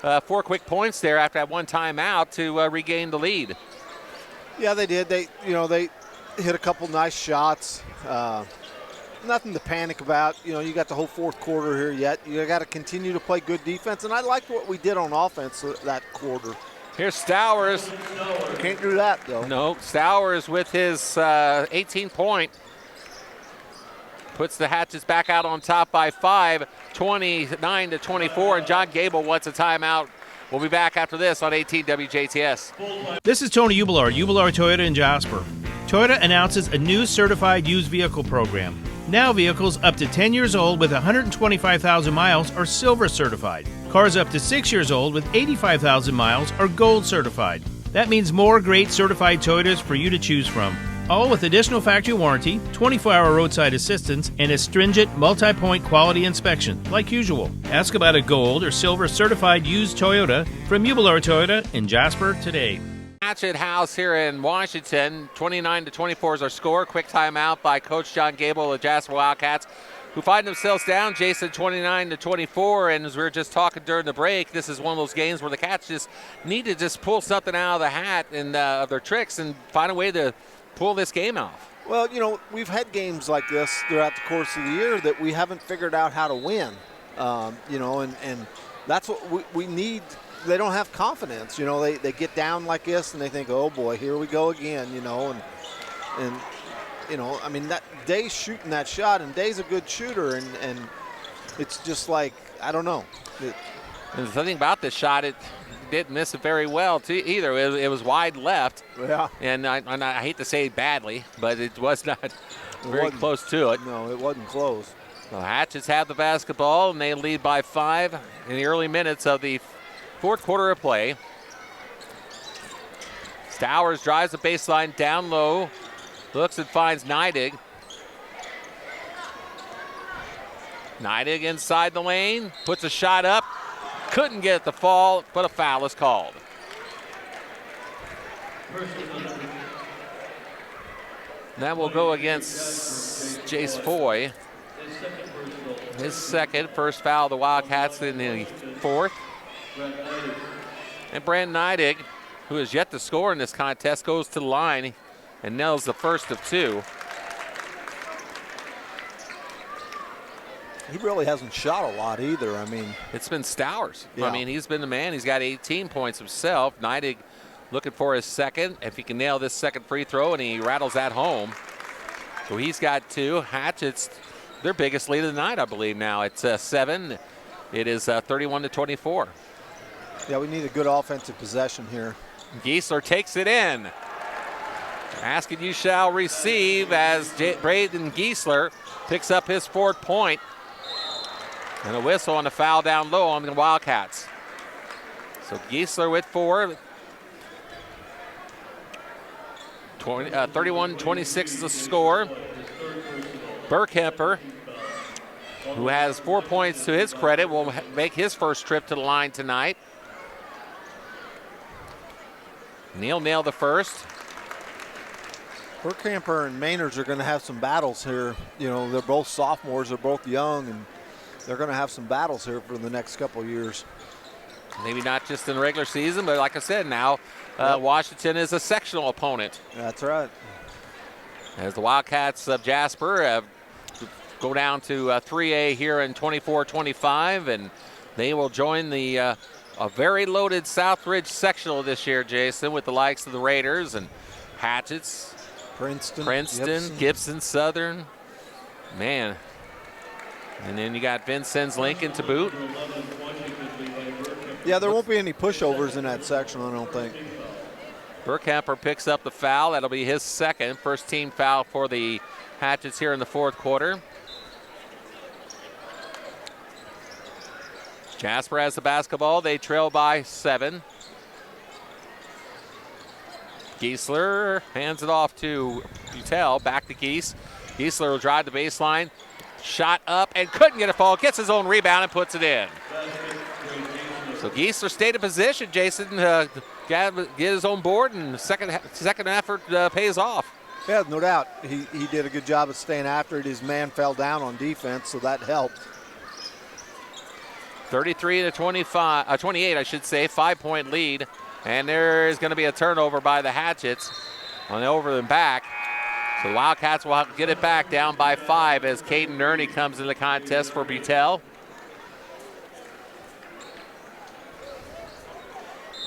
Speaker 1: 4 quick points there after that one timeout to regain the lead.
Speaker 2: Yeah, they did. They hit a couple nice shots. Nothing to panic about. You got the whole fourth quarter here yet. You got to continue to play good defense, and I liked what we did on offense that quarter.
Speaker 1: Here's Stowers.
Speaker 2: Can't do that, though.
Speaker 1: No, Stowers with his 18-point. Puts the Hatchets back out on top by 5, 29-24, and John Gable wants a timeout. We'll be back after this on 18 WJTS.
Speaker 4: This is Tony Ubelard, Ubelard Toyota in Jasper. Toyota announces a new certified used vehicle program. Now vehicles up to 10 years old with 125,000 miles are silver certified. Cars up to 6 years old with 85,000 miles are gold certified. That means more great certified Toyotas for you to choose from. All with additional factory warranty, 24-hour roadside assistance, and a stringent multi-point quality inspection, like usual. Ask about a gold or silver certified used Toyota from Ubelard Toyota in Jasper today.
Speaker 1: Hatchet House here in Washington, 29-24 is our score. Quick timeout by Coach John Gable of the Jasper Wildcats, who find themselves down, Jason, 29-24. And as we were just talking during the break, this is one of those games where the Cats just need to just pull something out of the hat and of their tricks and find a way to pull this game off.
Speaker 2: Well, we've had games like this throughout the course of the year that we haven't figured out how to win, and that's what we need. They don't have confidence. They get down like this and they think, oh boy, here we go again, that Day's shooting that shot, and Day's a good shooter, and it's just like, I don't know.
Speaker 1: And the thing about this shot, it didn't miss it very well either. It was wide left.
Speaker 2: Yeah.
Speaker 1: And I hate to say badly, but it was not very close to it.
Speaker 2: No, it wasn't close.
Speaker 1: The Hatchets have the basketball, and they lead by 5 in the early minutes of the fourth quarter of play. Stowers drives the baseline down low, looks and finds Neidig. Neidig inside the lane, puts a shot up. Couldn't get the fall, but a foul is called. That will go against Jace Foy. His first foul of the Wildcats in the fourth. And Brandon Neidig, who has yet to score in this contest, goes to the line and nails the first of 2.
Speaker 2: He really hasn't shot a lot either.
Speaker 1: It's been Stowers.
Speaker 2: Yeah.
Speaker 1: He's been the man. He's got 18 points himself. Neidig looking for his second. If he can nail this second free throw, and he rattles that home. So he's got 2. Hatchets, their biggest lead of the night, I believe now. It's 7. It is 31-24.
Speaker 2: Yeah, we need a good offensive possession here.
Speaker 1: Giesler takes it in. Asking you shall receive as Braden Giesler picks up his 4th point. And a whistle on the foul down low on the Wildcats. So Giesler with 4. 31-26 is the score. Burkemper, who has 4 points to his credit, will make his first trip to the line tonight. Neal nailed the first.
Speaker 2: Burkemper and Maynards are going to have some battles here. They're both sophomores. They're both young, and they're going to have some battles here for the next couple of years.
Speaker 1: Maybe not just in the regular season, but like I said, now Washington is a sectional opponent.
Speaker 2: That's right.
Speaker 1: As the Wildcats of Jasper go down to 3A here in 24-25, and they will join the a very loaded Southridge sectional this year, Jason, with the likes of the Raiders and Hatchets,
Speaker 2: Princeton,
Speaker 1: Gibson, Southern. Man. And then you got Vincennes, Lincoln to boot.
Speaker 2: Yeah, there won't be any pushovers in that section, I don't think.
Speaker 1: Burkhamper picks up the foul. That'll be his second. First team foul for the Hatchets here in the fourth quarter. Jasper has the basketball. They trail by 7. Giesler hands it off to Butel. Back to Gies. Giesler will drive the baseline. Shot up and couldn't get a fall. Gets his own rebound and puts it in. So Giesler stayed in position. Jason get his own board, and second effort pays off.
Speaker 2: Yeah, no doubt. He did a good job of staying after it. His man fell down on defense, so that helped.
Speaker 1: 33 to 28, I should say. 5-point lead. And there is going to be a turnover by the Hatchets on the over and back. So the Wildcats will have to get it back down by 5 as Caden Nerney comes into the contest for Butel.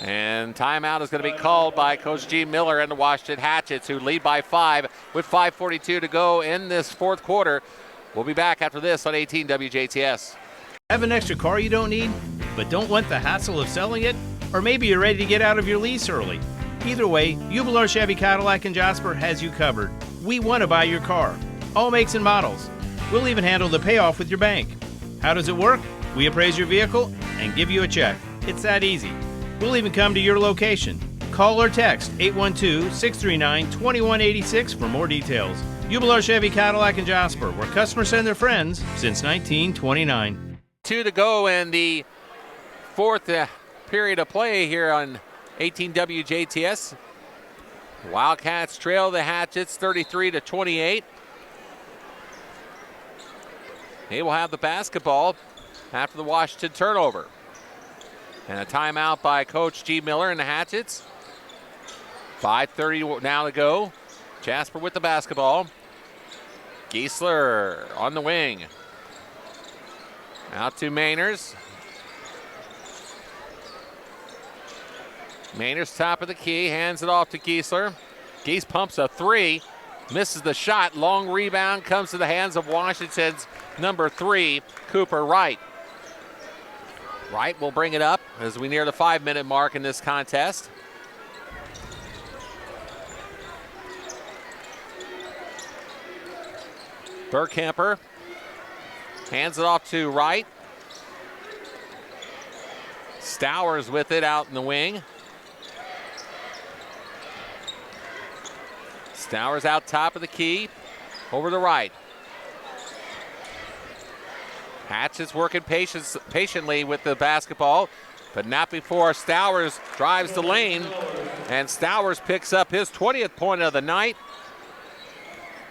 Speaker 1: And timeout is going to be called by Coach G. Miller and the Washington Hatchets, who lead by 5 with 5:42 to go in this fourth quarter. We'll be back after this on 18 WJTS.
Speaker 4: Have an extra car you don't need, but don't want the hassle of selling it? Or maybe you're ready to get out of your lease early. Either way, Ubelar Chevy Cadillac in Jasper has you covered. We want to buy your car. All makes and models. We'll even handle the payoff with your bank. How does it work? We appraise your vehicle and give you a check. It's that easy. We'll even come to your location. Call or text 812-639-2186 for more details. Ubelar Chevy Cadillac in Jasper, where customers send their friends since 1929.
Speaker 1: 2 to go in the fourth period of play here on 18 WJTS. Wildcats trail the Hatchets 33 to 28. They will have the basketball after the Washington turnover. And a timeout by Coach G. Miller and the Hatchets. 5:30 now to go. Jasper with the basketball. Giesler on the wing. Out to Mainers. Mainers top of the key, hands it off to Giesler. Gies pumps a 3, misses the shot. Long rebound comes to the hands of Washington's number 3, Cooper Wright. Wright will bring it up as we near the 5-minute mark in this contest. Burkhamper hands it off to Wright. Stowers with it out in the wing. Stowers out top of the key, over the right. Hatchets working patiently with the basketball, but not before Stowers drives the lane, and Stowers picks up his 20th point of the night.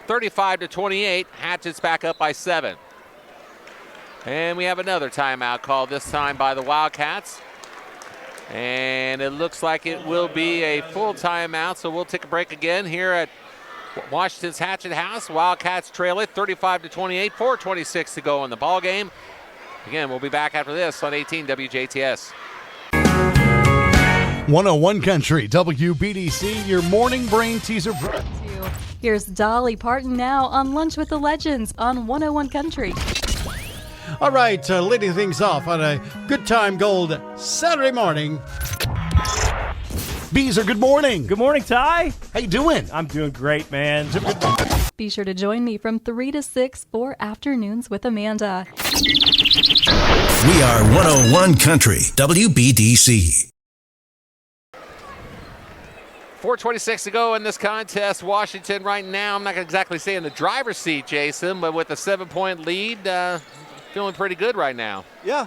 Speaker 1: 35 to 28, Hatchets back up by 7. And we have another timeout called, this time by the Wildcats. And it looks like it will be a full timeout, so we'll take a break again here at Washington's Hatchet House. Wildcats trail it 35 to 28, 4:26 to go in the ball game. Again, we'll be back after this on 18 WJTS.
Speaker 9: 101 Country, WBDC, your morning brain teaser.
Speaker 10: Here's Dolly Parton now on Lunch with the Legends on 101 Country.
Speaker 9: All right, leading things off on a Good Time Gold Saturday morning. Beezer, good morning.
Speaker 11: Good morning, Ty.
Speaker 9: How you doing?
Speaker 11: I'm doing great, man.
Speaker 10: Be sure to join me from 3 to 6 for Afternoons with Amanda.
Speaker 12: We are 101 Country, WBDC.
Speaker 1: 4:26 to go in this contest. Washington right now, I'm not exactly saying in the driver's seat, Jason, but with a 7-point lead, feeling pretty good right now.
Speaker 2: Yeah,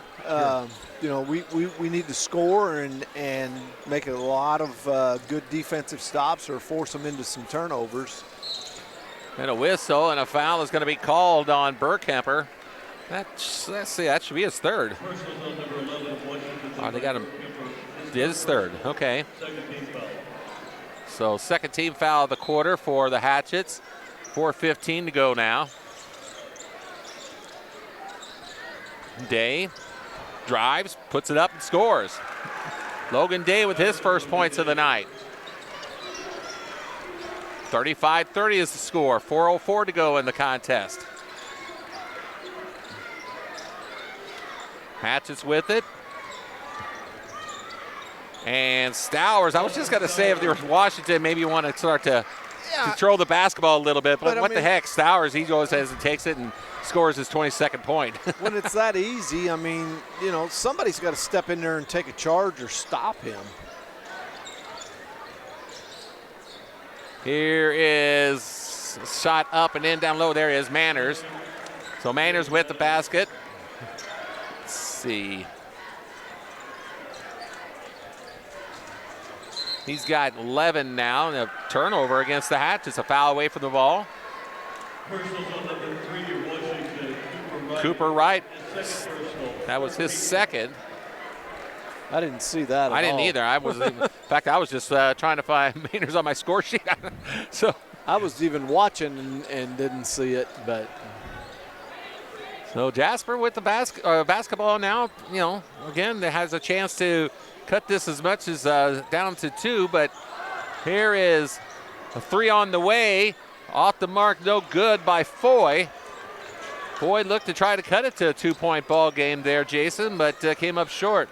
Speaker 2: you know, we need to score and make a lot of good defensive stops or force them into some turnovers.
Speaker 1: And a whistle and a foul is going to be called on Burkhamper. Let's see, that should be his third. Oh, they got him. It is third. Okay. So second team foul of the quarter for the Hatchets. 4:15 to go now. Day drives, puts it up and scores. Logan Day with his first points of the night. 35-30 is the score. 4:04 to go in the contest. Hatchets with it. And Stowers, I was just going to say if there was Washington, maybe you want to start to control the basketball a little bit. But what the heck, Stowers, he goes as and takes it and scores his 22nd point.
Speaker 2: When it's that easy, I mean, you know, somebody's got to step in there and take a charge or stop him.
Speaker 1: Here is a shot up and in, down low. There is Manners. So Manners with the basket. Let's see. He's got 11 now, and a turnover against the Hatchets. A foul away from the ball.
Speaker 3: Personals on number 3, Washington,
Speaker 1: Cooper Wright. That was his second.
Speaker 2: I didn't see that at all.
Speaker 1: I didn't either. I was, in fact, I was just trying to find Maynard's on my score sheet. So
Speaker 2: I was even watching and didn't see it, but.
Speaker 1: So Jasper with the basketball now, you know, again, has a chance to cut this as much as down to 2, but here is a 3 on the way. Off the mark, no good by Foy. Foy looked to try to cut it to a 2-point ball game there, Jason, but came up short.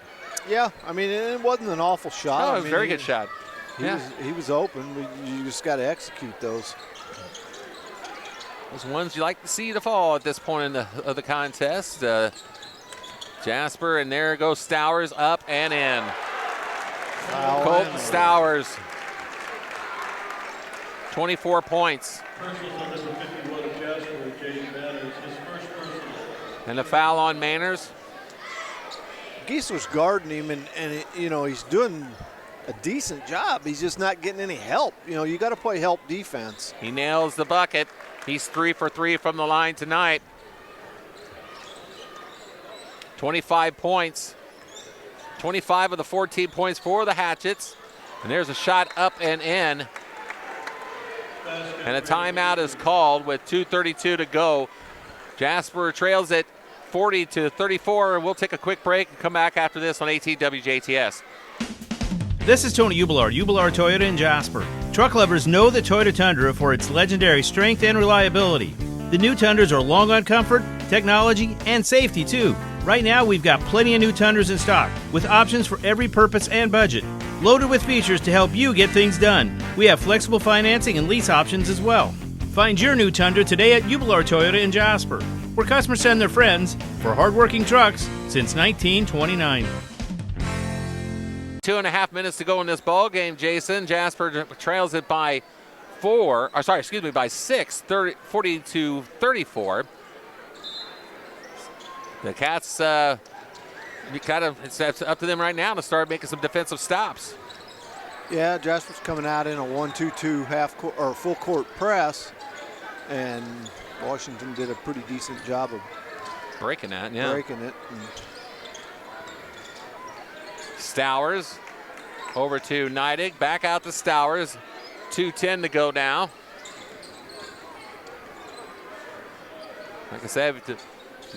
Speaker 2: Yeah, I mean, it wasn't an awful shot.
Speaker 1: No, it was a very good shot.
Speaker 2: He was open. You just got to execute those.
Speaker 1: Those ones you like to see to fall at this point of the contest. Jasper, and there goes Stowers up and in. Colton Stowers, 24 points.
Speaker 3: Personals on number 51 of Jasper, Jaden Manners, his first personal.
Speaker 1: And a foul on Manners.
Speaker 2: Geisler's guarding him, and you know, he's doing a decent job. He's just not getting any help. You know, you got to play help defense.
Speaker 1: He nails the bucket. He's 3 for 3 from the line tonight. 25 points. 25 of the 14 points for the Hatchets. And there's a shot up and in. And a timeout is called with 2:32 to go. Jasper trails it 40-34. We'll take a quick break and come back after this on 18 WJTS.
Speaker 4: This is Tony Ubelard, Ubelard Toyota in Jasper. Truck lovers know the Toyota Tundra for its legendary strength and reliability. The new Tundras are long on comfort, technology, and safety too. Right now, we've got plenty of new Tundras in stock, with options for every purpose and budget. Loaded with features to help you get things done. We have flexible financing and lease options as well. Find your new Tundra today at Ubelard Toyota in Jasper, where customers send their friends for hardworking trucks since 1929.
Speaker 1: 2.5 minutes to go in this ball game, Jason. Jasper trails it by 6, 40-34. The Cats, it's up to them right now to start making some defensive stops.
Speaker 2: Yeah, Jasper's coming out in a 1-2-2 full court press, and Washington did a pretty decent job of
Speaker 1: breaking it. Stowers over to Neidig, back out to Stowers. 2:10 to go now. Like I said, if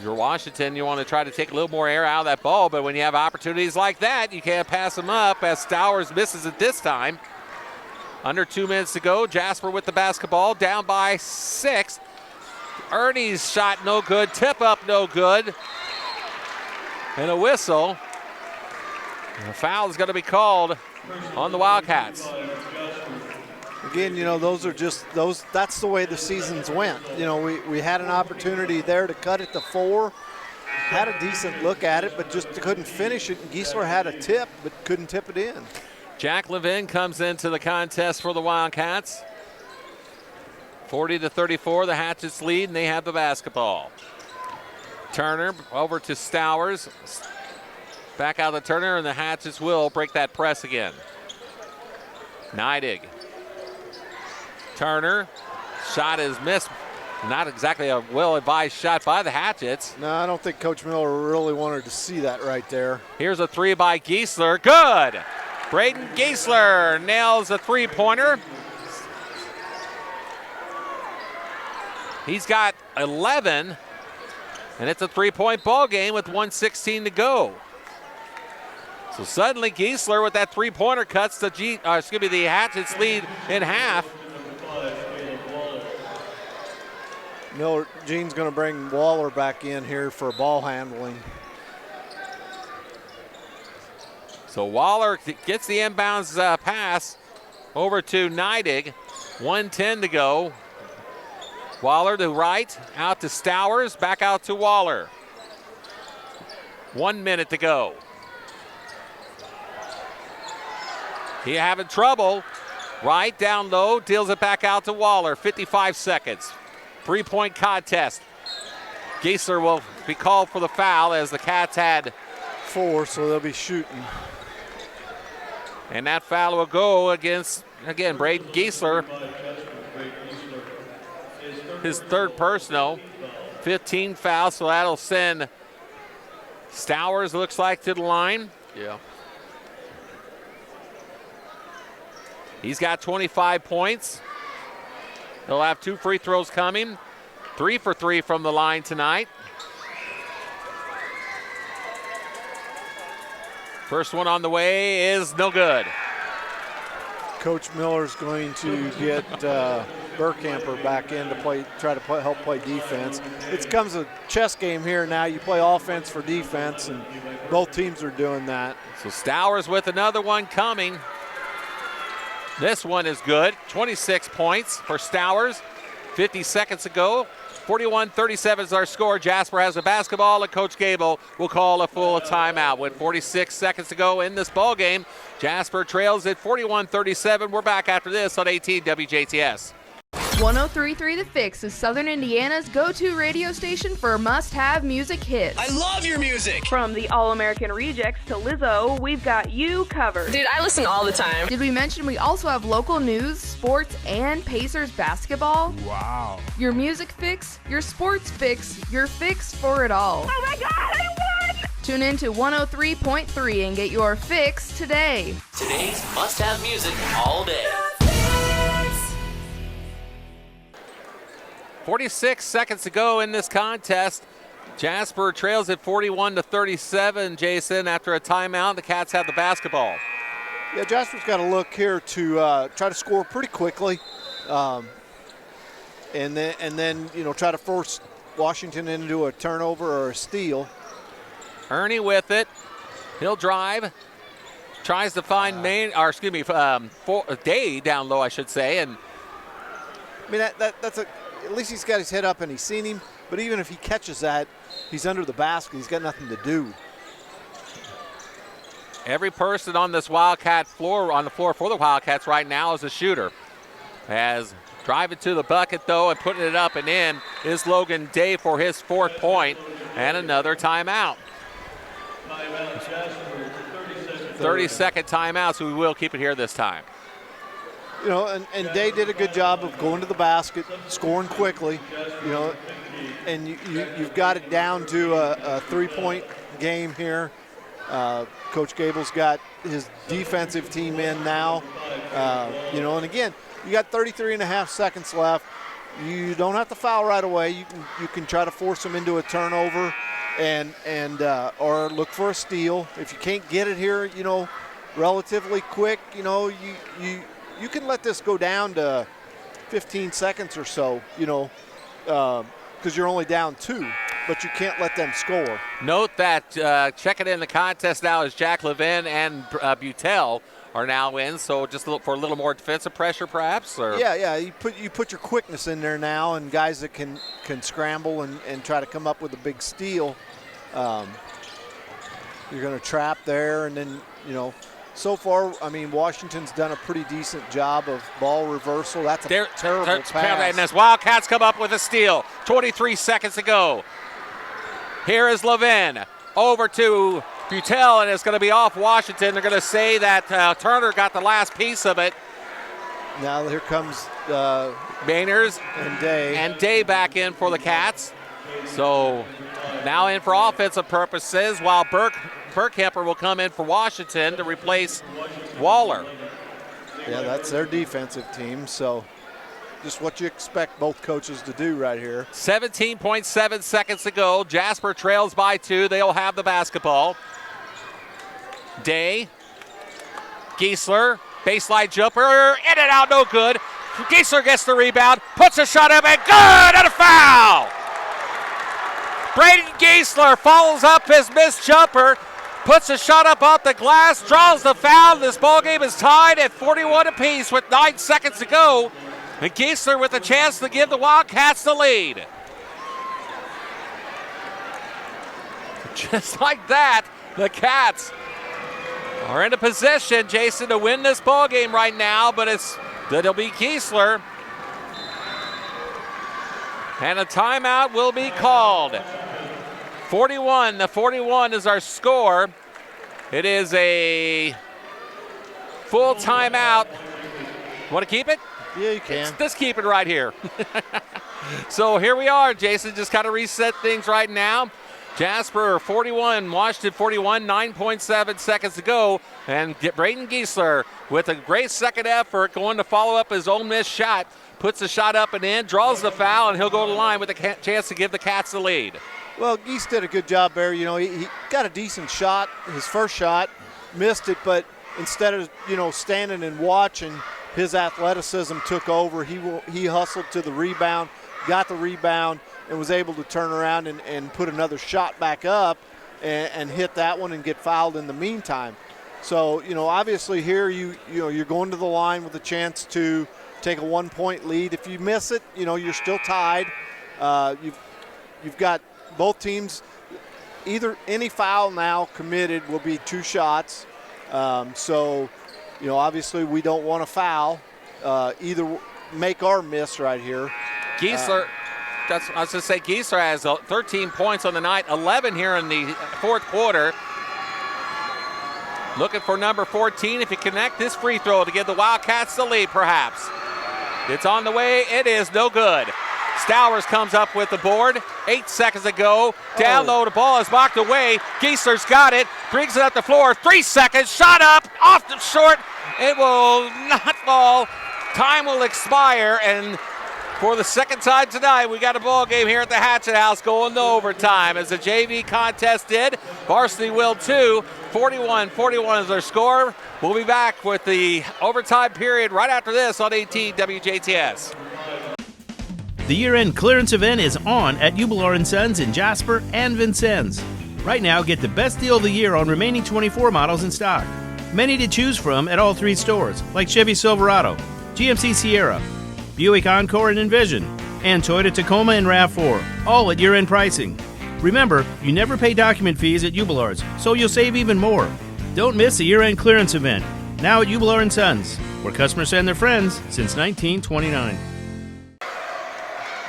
Speaker 1: you're Washington, you want to try to take a little more air out of that ball, but when you have opportunities like that, you can't pass them up as Stowers misses it this time. Under 2 minutes to go. Jasper with the basketball, down by 6. Ernie's shot no good, tip up no good. And a whistle. And a foul is going to be called on the Wildcats.
Speaker 2: Again, you know, that's the way the seasons went. You know, we had an opportunity there to cut it to 4. Had a decent look at it, but just couldn't finish it. And Geisler had a tip, but couldn't tip it in.
Speaker 1: Jack Levin comes into the contest for the Wildcats. 40-34, the Hatchets lead, and they have the basketball. Turner over to Stowers. Back out to Turner, and the Hatchets will break that press again. Neidig. Turner, shot is missed. Not exactly a well-advised shot by the Hatchets.
Speaker 2: No, I don't think Coach Miller really wanted to see that right there.
Speaker 1: Here's a 3 by Geisler. Good! Braden Geisler nails a 3-pointer. He's got 11, and it's a 3-point ball game with 1:16 to go. So suddenly Geisler with that 3-pointer cuts the Hatchets lead in half.
Speaker 2: Gene's going to bring Waller back in here for ball handling.
Speaker 1: So Waller gets the inbounds pass over to Neidig. 1:10 to go. Waller to right, out to Stowers, back out to Waller. 1 minute to go. He having trouble. Right, down low, deals it back out to Waller. 55 seconds. 3-point contest. Giesler will be called for the foul as the Cats had
Speaker 2: 4, so they'll be shooting.
Speaker 1: And that foul will go against, again, Braden Giesler. His third personal. 15 fouls, so that'll send Stowers, looks like, to the line.
Speaker 13: Yeah.
Speaker 1: He's got 25 points. He'll have 2 free throws coming. 3 for 3 from the line tonight. First one on the way is no good.
Speaker 2: Coach Miller's going to get Burkamper back in to play, help play defense. It becomes a chess game here now. You play offense for defense, and both teams are doing that.
Speaker 1: So Stowers with another one coming. This one is good. 26 points for Stowers. 50 seconds ago. 41-37 is our score. Jasper has the basketball, and Coach Gable will call a full timeout. With 46 seconds to go in this ball game, Jasper trails at 41-37. We're back after this on 18 WJTS.
Speaker 14: 103.3 The Fix is Southern Indiana's go-to radio station for must-have music hits.
Speaker 7: I love your music!
Speaker 14: From the All-American Rejects to Lizzo, we've got you covered.
Speaker 15: Dude, I listen all the time.
Speaker 14: Did we mention we also have local news, sports, and Pacers basketball?
Speaker 5: Wow.
Speaker 14: Your music fix, your sports fix, your fix for it all.
Speaker 15: Oh my God, I won!
Speaker 14: Tune in to 103.3 and get your fix today.
Speaker 7: Today's must-have music all day.
Speaker 1: 46 seconds to go in this contest. Jasper trails at 41-37, Jason, after a timeout. The Cats have the basketball.
Speaker 2: Yeah, Jasper's got to look here to try to score pretty quickly, and then try to force Washington into a turnover or a steal.
Speaker 1: Ernie with it. He'll drive. Tries to find Day down low, I should say. And
Speaker 2: I mean, that's at least he's got his head up and he's seen him. But even if he catches that, he's under the basket. He's got nothing to do.
Speaker 1: Every person on this Wildcat floor, on the floor for the Wildcats right now, is a shooter. As driving to the bucket, though, and putting it up and in is Logan Day for his 4th point and another timeout. 30-second timeout, so we will keep it here this time.
Speaker 2: And Day did a good job of going to the basket, scoring quickly, and you've got it down to a 3-point game here. Coach Gable's got his defensive team in now, and again, you got 33.5 seconds left. You don't have to foul right away. You can try to force them into a turnover and or look for a steal. If you can't get it here, relatively quick, you can let this go down to 15 seconds or so, because you're only down 2, but you can't let them score.
Speaker 1: Note that checking in the contest now is Jack Levin and Butel are now in, so just for a little more defensive pressure perhaps? Or?
Speaker 2: Yeah, you put your quickness in there now, and guys that can scramble and try to come up with a big steal. You're going to trap there, and then, so far, I mean, Washington's done a pretty decent job of ball reversal. That's a terrible pass.
Speaker 1: And as Wildcats come up with a steal, 23 seconds to go. Here is Levin over to Butel, and it's going to be off Washington. They're going to say that Turner got the last piece of it.
Speaker 2: Now here comes
Speaker 1: Mainers and Day back in for the Cats. So now in for offensive purposes, while Burkhamper will come in for Washington to replace Waller.
Speaker 2: Yeah, that's their defensive team, so just what you expect both coaches to do right here.
Speaker 1: 17.7 seconds to go. Jasper trails by 2. They'll have the basketball. Day, Giesler, baseline jumper, in and out, no good. Giesler gets the rebound, puts a shot up, and good, and a foul! Braden Giesler follows up his missed jumper, puts a shot up off the glass, draws the foul. This ball game is tied at 41 apiece with 9 seconds to go. And Giesler with a chance to give the Wildcats the lead. Just like that, the Cats are in a position, Jason, to win this ball game right now, but it'll be Giesler. And a timeout will be called. 41 is our score. It is a full timeout. Want to keep it?
Speaker 2: Yeah, you can.
Speaker 1: Let's keep it right here. So here we are, Jason, just kind of reset things right now. Jasper 41, Washington 41, 9.7 seconds to go. And Braden Giesler with a great second effort going to follow up his own missed shot. Puts the shot up and in, draws the foul, and he'll go to the line with a chance to give the Cats the lead.
Speaker 2: Well, Geese did a good job there. You know, he got a decent shot, his first shot, missed it, but instead of, standing and watching, his athleticism took over. He hustled to the rebound, got the rebound, and was able to turn around and put another shot back up and hit that one and get fouled in the meantime. So, obviously here you're going to the line with a chance to take a 1-point lead. If you miss it, you're still tied. You've got both teams, any foul now committed will be 2 shots. So, obviously we don't want to foul, either make or miss right here.
Speaker 1: Giesler, I was going to say, Giesler has 13 points on the night, 11 here in the fourth quarter. Looking for number 14. If you connect this free throw to give the Wildcats the lead, perhaps. It's on the way. It is no good. Stowers comes up with the board. 8 seconds to go. Down low, the ball is blocked away. Giesler's got it. Brings it up the floor. 3 seconds. Shot up. Off the short. It will not fall. Time will expire. And for the second time tonight, we got a ball game here at the Hatchet House going to overtime. As the JV contest did, varsity will too. 41-41 is their score. We'll be back with the overtime period right after this on 18 WJTS.
Speaker 4: The year-end clearance event is on at Ubelor & Sons in Jasper and Vincennes. Right now, get the best deal of the year on remaining 24 models in stock. Many to choose from at all 3 stores, like Chevy Silverado, GMC Sierra, Buick Encore and Envision, and Toyota Tacoma and RAV4, all at year-end pricing. Remember, you never pay document fees at Ubelor's, so you'll save even more. Don't miss the year-end clearance event, now at Ubelor & Sons, where customers send their friends since 1929.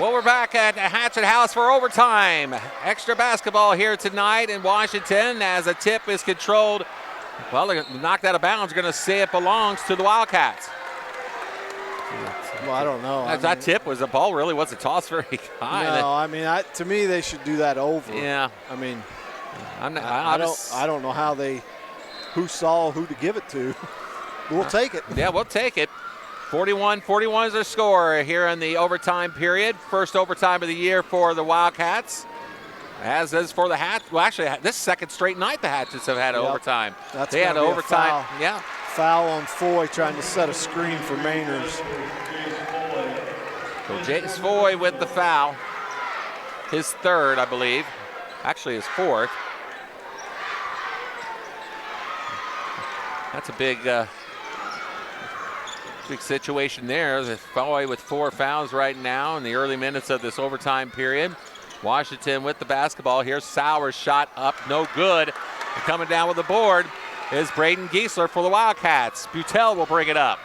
Speaker 1: Well, we're back at the Hatchet House for overtime. Extra basketball here tonight in Washington as a tip is controlled. Well, they're knocked out of bounds. They're going to say it belongs to the Wildcats.
Speaker 2: Well, I don't know.
Speaker 1: That tip was, the ball really wasn't tossed very high.
Speaker 2: No, to me, they should do that over.
Speaker 1: Yeah.
Speaker 2: I mean,
Speaker 1: I
Speaker 2: don't know who saw who to give it to. We'll take it.
Speaker 1: Yeah, we'll take it. 41-41 is their score here in the overtime period. First overtime of the year for the Wildcats. As is for the Hatchets. Well, actually, this second straight night the Hatchets have had overtime.
Speaker 2: They had overtime.
Speaker 1: Yeah.
Speaker 2: Foul on Foy trying to set a screen for Mainers.
Speaker 1: So Jace Foy with the foul. His third, I believe. Actually, his fourth. That's a big situation there. Foy with 4 fouls right now in the early minutes of this overtime period. Washington with the basketball. Here's Sowers, shot up, no good. And coming down with the board is Braden Giesler for the Wildcats. Butel will bring it up.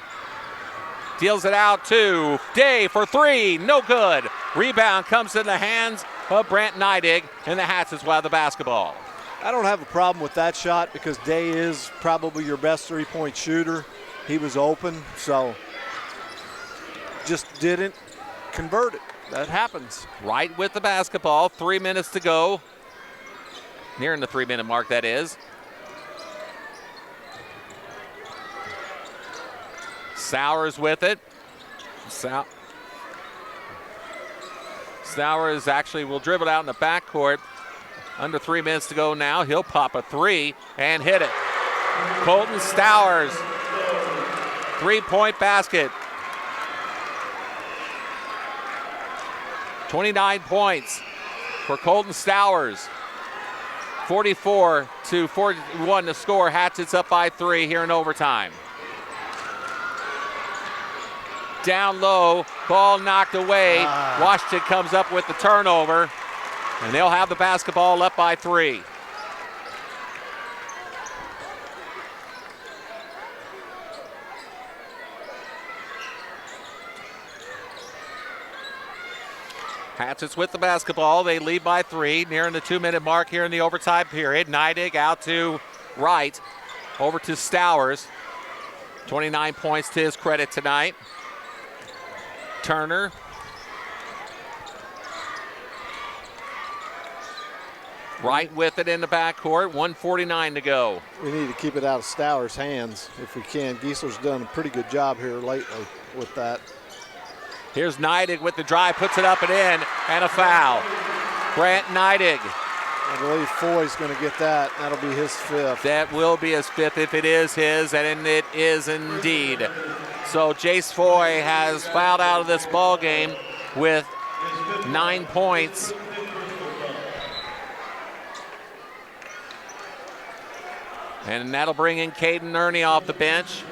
Speaker 1: Deals it out to Day for 3, no good. Rebound comes in the hands of Brant Neidig, and the Hatchets will have the basketball.
Speaker 2: I don't have a problem with that shot because Day is probably your best 3-point shooter. He was open, so just didn't convert it. That happens.
Speaker 1: Right with the basketball, 3 minutes to go. Nearing the 3-minute mark, that is. Sowers with it. Sowers actually will dribble out in the backcourt. Under 3 minutes to go now. He'll pop a 3 and hit it. Colton Stowers, 3-point basket. 29 points for Colton Stowers. 44-41 to score. Hatchets up by 3 here in overtime. Down low, ball knocked away. Washington comes up with the turnover, and they'll have the basketball up by 3. Hatchets with the basketball. They lead by 3, nearing the 2-minute mark here in the overtime period. Neidig out to right, over to Stowers. 29 points to his credit tonight. Turner. Right with it in the backcourt, 1:49 to go.
Speaker 2: We need to keep it out of Stowers' hands if we can. Giesler's done a pretty good job here lately with that.
Speaker 1: Here's Neidig with the drive, puts it up and in, and a foul. Grant Neidig.
Speaker 2: I believe Foy's going to get that. That'll be his 5th.
Speaker 1: That will be his 5th if it is his, and it is indeed. So Jace Foy has fouled out of this ball game with 9 points. And that'll bring in Caden Ernie off the bench.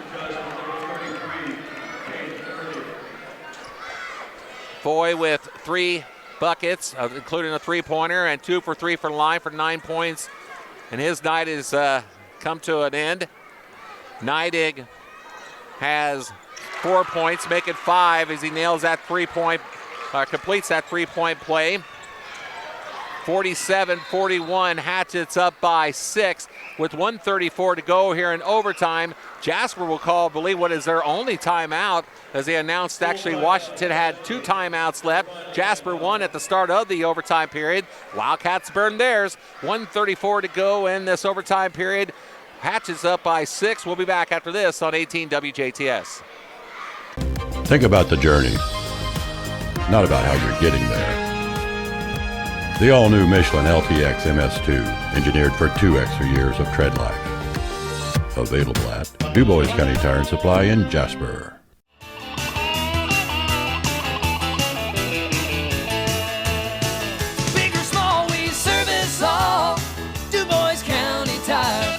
Speaker 1: Foy with 3 buckets, including a 3-pointer, and 2 for 3 for the line for 9 points. And his night has come to an end. Neidig has 4 points, make it 5 as he nails that completes that 3-point play. 47-41, Hatchets up by 6 with 1:34 to go here in overtime. Jasper will call, I believe, what is their only timeout, as they announced actually Washington had 2 timeouts left. Jasper won at the start of the overtime period. Wildcats burned theirs. 1:34 to go in this overtime period. Hatchets up by 6. We'll be back after this on 18 WJTS.
Speaker 6: Think about the journey, not about how you're getting there. The all-new Michelin LTX MS2, engineered for 2 extra years of tread life. Available at DuBois County Tire and Supply in Jasper.
Speaker 7: Big or small, we service all. DuBois County Tire.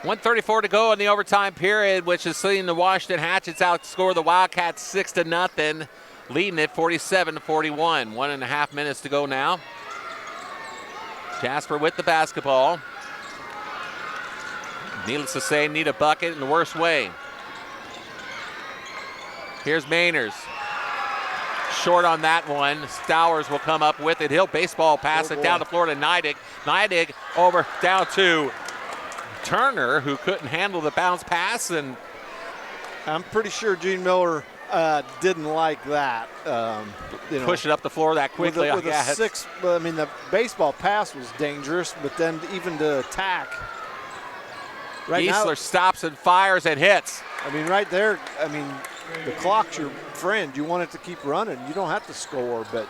Speaker 1: 1:34 to go in the overtime period, which has seen the Washington Hatchets outscore the Wildcats 6-0. Leading it 47-41. 1.5 minutes to go now. Jasper with the basketball. Needless to say, need a bucket in the worst way. Here's Mainers. Short on that one. Stowers will come up with it. He'll baseball pass it down the floor to Neidig. Neidig over down to Turner, who couldn't handle the bounce pass. And
Speaker 2: I'm pretty sure Gene Miller didn't like that.
Speaker 1: Push it up the floor that quickly.
Speaker 2: With a 6, I mean, the baseball pass was dangerous, but then even to attack.
Speaker 1: Giesler stops and fires and hits.
Speaker 2: I mean, right there, I mean, the clock's your friend. You want it to keep running. You don't have to score, but.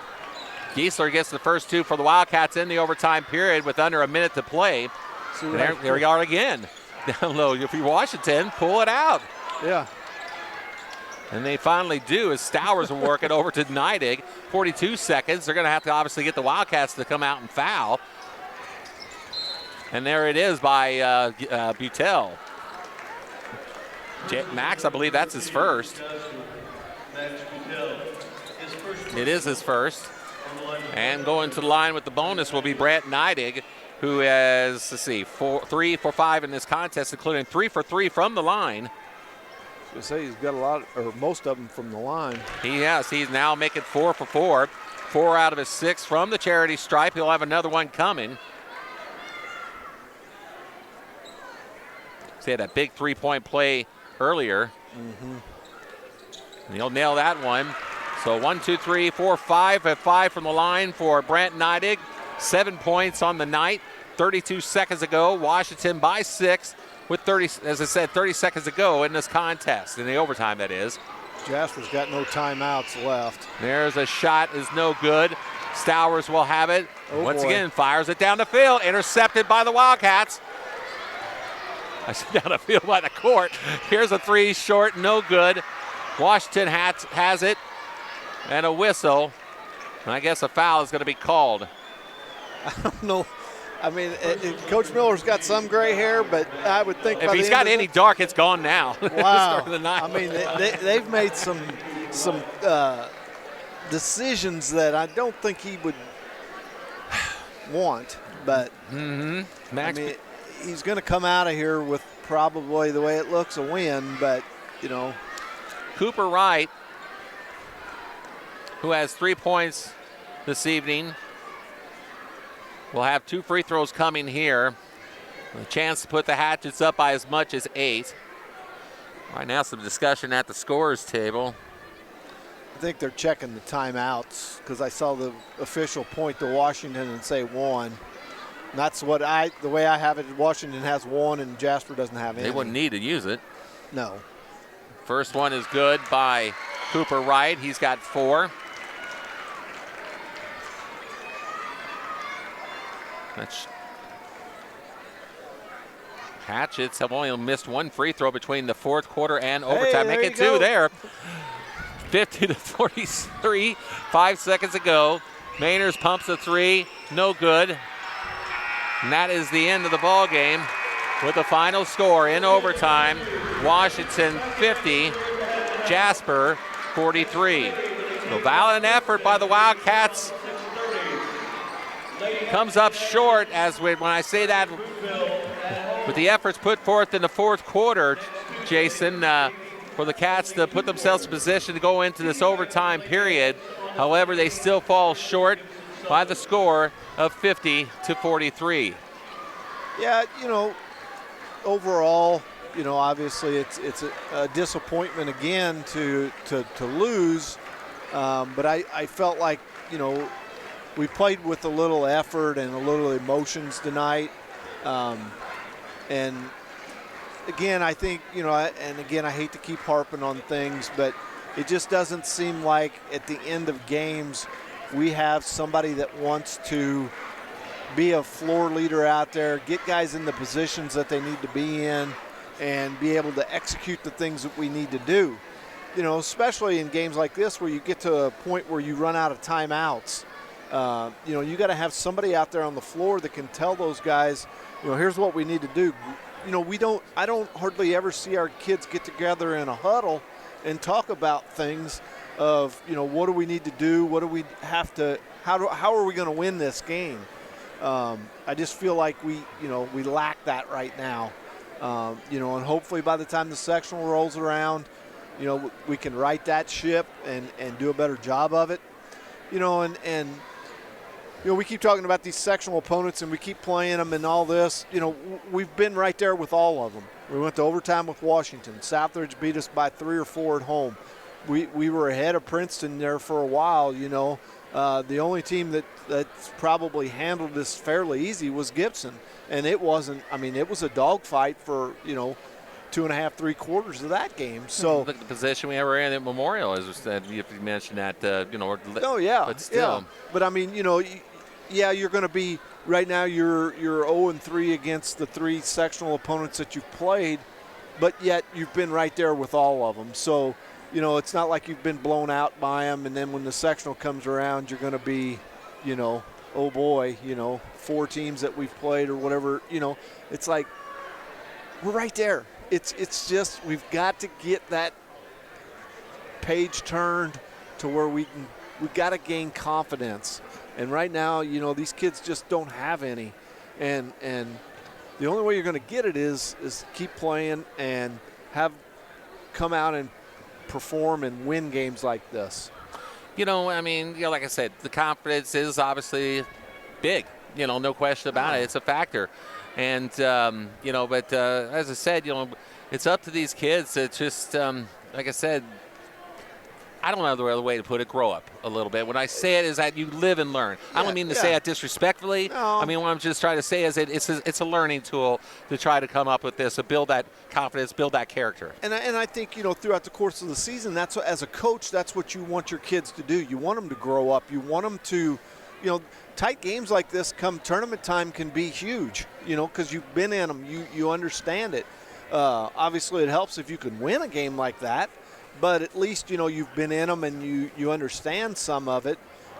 Speaker 1: Giesler gets the first 2 for the Wildcats in the overtime period with under a minute to play. There we are again. Down low, if you're Washington, pull it out.
Speaker 2: Yeah.
Speaker 1: And they finally do, as Stowers will work it over to Neidig. 42 seconds. They're going to have to obviously get the Wildcats to come out and foul. And there it is by Butel. Max, I believe that's his first. It is his first. And going to the line with the bonus will be Brant Neidig, who has, 3 for 5 in this contest, including 3 for 3 from the line.
Speaker 2: I say he's got a lot, or most of them from the line.
Speaker 1: He has. He's now making 4 for 4. 4 out of his 6 from the charity stripe. He'll have another one coming. He had that big 3-point play earlier. And he'll nail that one. So 1, 2, 3, 4, 5 at 5 from the line for Brant Neidig. 7 points on the night. 32 seconds ago, Washington by 6. With 30 seconds to go in this contest, in the overtime, that is.
Speaker 2: Jasper's got no timeouts left.
Speaker 1: There's a shot, is no good. Stowers will have it. Once again, fires it down the field. Intercepted by the Wildcats. I said down the field by the court. Here's a 3 short, no good. Washington has it. and a whistle. And I guess a foul is going to be called.
Speaker 2: I don't know. I mean, Coach Miller's got some gray hair, but I would think
Speaker 1: if he's got any dark, it's gone now.
Speaker 2: Wow. I mean, they've made some decisions that I don't think he would want. But
Speaker 1: Max,
Speaker 2: I mean, he's going to come out of here with probably, the way it looks, a win. But, you know.
Speaker 1: Cooper Wright, who has 3 points this evening, will have 2 free throws coming here. A chance to put the Hatchets up by as much as 8. Right now, some discussion at the scorers table.
Speaker 2: I think they're checking the timeouts because I saw the official point to Washington and say 1. And that's what the way I have it, Washington has 1 and Jasper doesn't have any.
Speaker 1: They wouldn't need to use it.
Speaker 2: No.
Speaker 1: First one is good by Cooper Wright. He's got 4. Hatchets have only missed 1 free throw between the fourth quarter and overtime. Make it 2 there. 50-43, 5 seconds to go. Mainers pumps a 3, no good. And that is the end of the ball game with the final score in overtime. Washington 50, Jasper 43. So valiant effort by the Wildcats. Comes up short, as when I say that, with the efforts put forth in the fourth quarter, Jason, for the Cats to put themselves in position to go into this overtime period. However, they still fall short by the score of 50-43.
Speaker 2: Yeah, you know, overall, you know, obviously it's a disappointment again to lose, but I felt like, you know, we played with a little effort and a little emotions tonight. And again, I think, you know, and again, I hate to keep harping on things, but it just doesn't seem like at the end of games we have somebody that wants to be a floor leader out there, get guys in the positions that they need to be in, and be able to execute the things that we need to do. You know, especially in games like this where you get to a point where you run out of timeouts. You know, you got to have somebody out there on the floor that can tell those guys, you know, here's what we need to do. You know, I don't hardly ever see our kids get together in a huddle and talk about things of, you know, what do we need to do? What do we have to, how are we going to win this game? I just feel like we lack that right now. You know, and hopefully by the time the sectional rolls around, you know, we can right that ship and do a better job of it. You know, and you know, we keep talking about these sectional opponents and we keep playing them and all this. You know, we've been right there with all of them. We went to overtime with Washington. Southridge beat us by 3 or 4 at home. We were ahead of Princeton there for a while, you know. The only team that's probably handled this fairly easy was Gibson. And it wasn't, I mean, it was a dogfight for, you know, 2.5, 3 quarters of that game. So
Speaker 1: look at the position we were in at Memorial, as we said, if you mentioned that, you know.
Speaker 2: Oh, yeah.
Speaker 1: But still.
Speaker 2: Yeah. But, I mean, you know, yeah, you're going to be, right now you're 0-3 against the 3 sectional opponents that you've played, but yet you've been right there with all of them. So, you know, it's not like you've been blown out by them, and then when the sectional comes around, you're going to be, you know, oh boy, you know, 4 teams that we've played or whatever. You know, it's like we're right there. It's just we've got to get that page turned to where we've got to gain confidence. And right now, you know, these kids just don't have any. And the only way you're going to get it is keep playing and come out and perform and win games like this.
Speaker 1: You know, I mean, you know, like I said, the confidence is obviously big. You know, no question about it. It's a factor. And, you know, but as I said, you know, it's up to these kids. It's just, like I said, I don't know the other way to put it, grow up a little bit. When I say it is that you live and learn. I don't mean to say that disrespectfully.
Speaker 2: No.
Speaker 1: I mean, what I'm just trying to say is it's a learning tool to try to come up with this, to build that confidence, build that character.
Speaker 2: And I think, you know, throughout the course of the season, that's what, as a coach, that's what you want your kids to do. You want them to grow up. You want them to, you know, tight games like this come tournament time can be huge, you know, because you've been in them. You understand it. Obviously, it helps if you can win a game like that. but at least, you know, you've been in them and you understand some of it.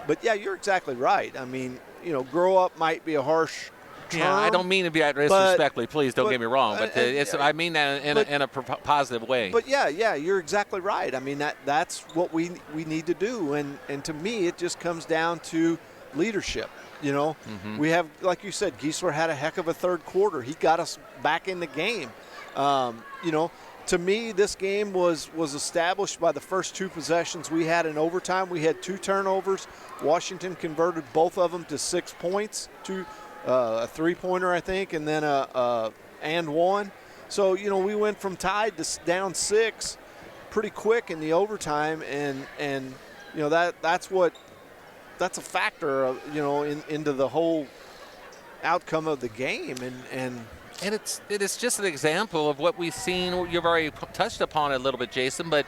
Speaker 2: But, yeah, you're exactly right. I mean, you know, grow up might be a harsh term.
Speaker 1: Yeah, I don't mean to be disrespectfully. Please don't get me wrong, but I mean that in a positive way.
Speaker 2: But yeah, you're exactly right. I mean that's what we need to do, and to me it just comes down to leadership. You know, we have, like you said, Giesler had a heck of a third quarter. He got us back in the game. You know, to me, this game was established by the first 2 possessions we had in overtime. We had 2 turnovers. Washington converted both of them to 6 points, a 3-pointer, I think, and then and one. So, you know, we went from tied to down 6 pretty quick in the overtime, and you know, that's a factor, you know, into the whole outcome of the game, and
Speaker 1: it is just an example of what we've seen. You've already touched upon it a little bit, Jason, but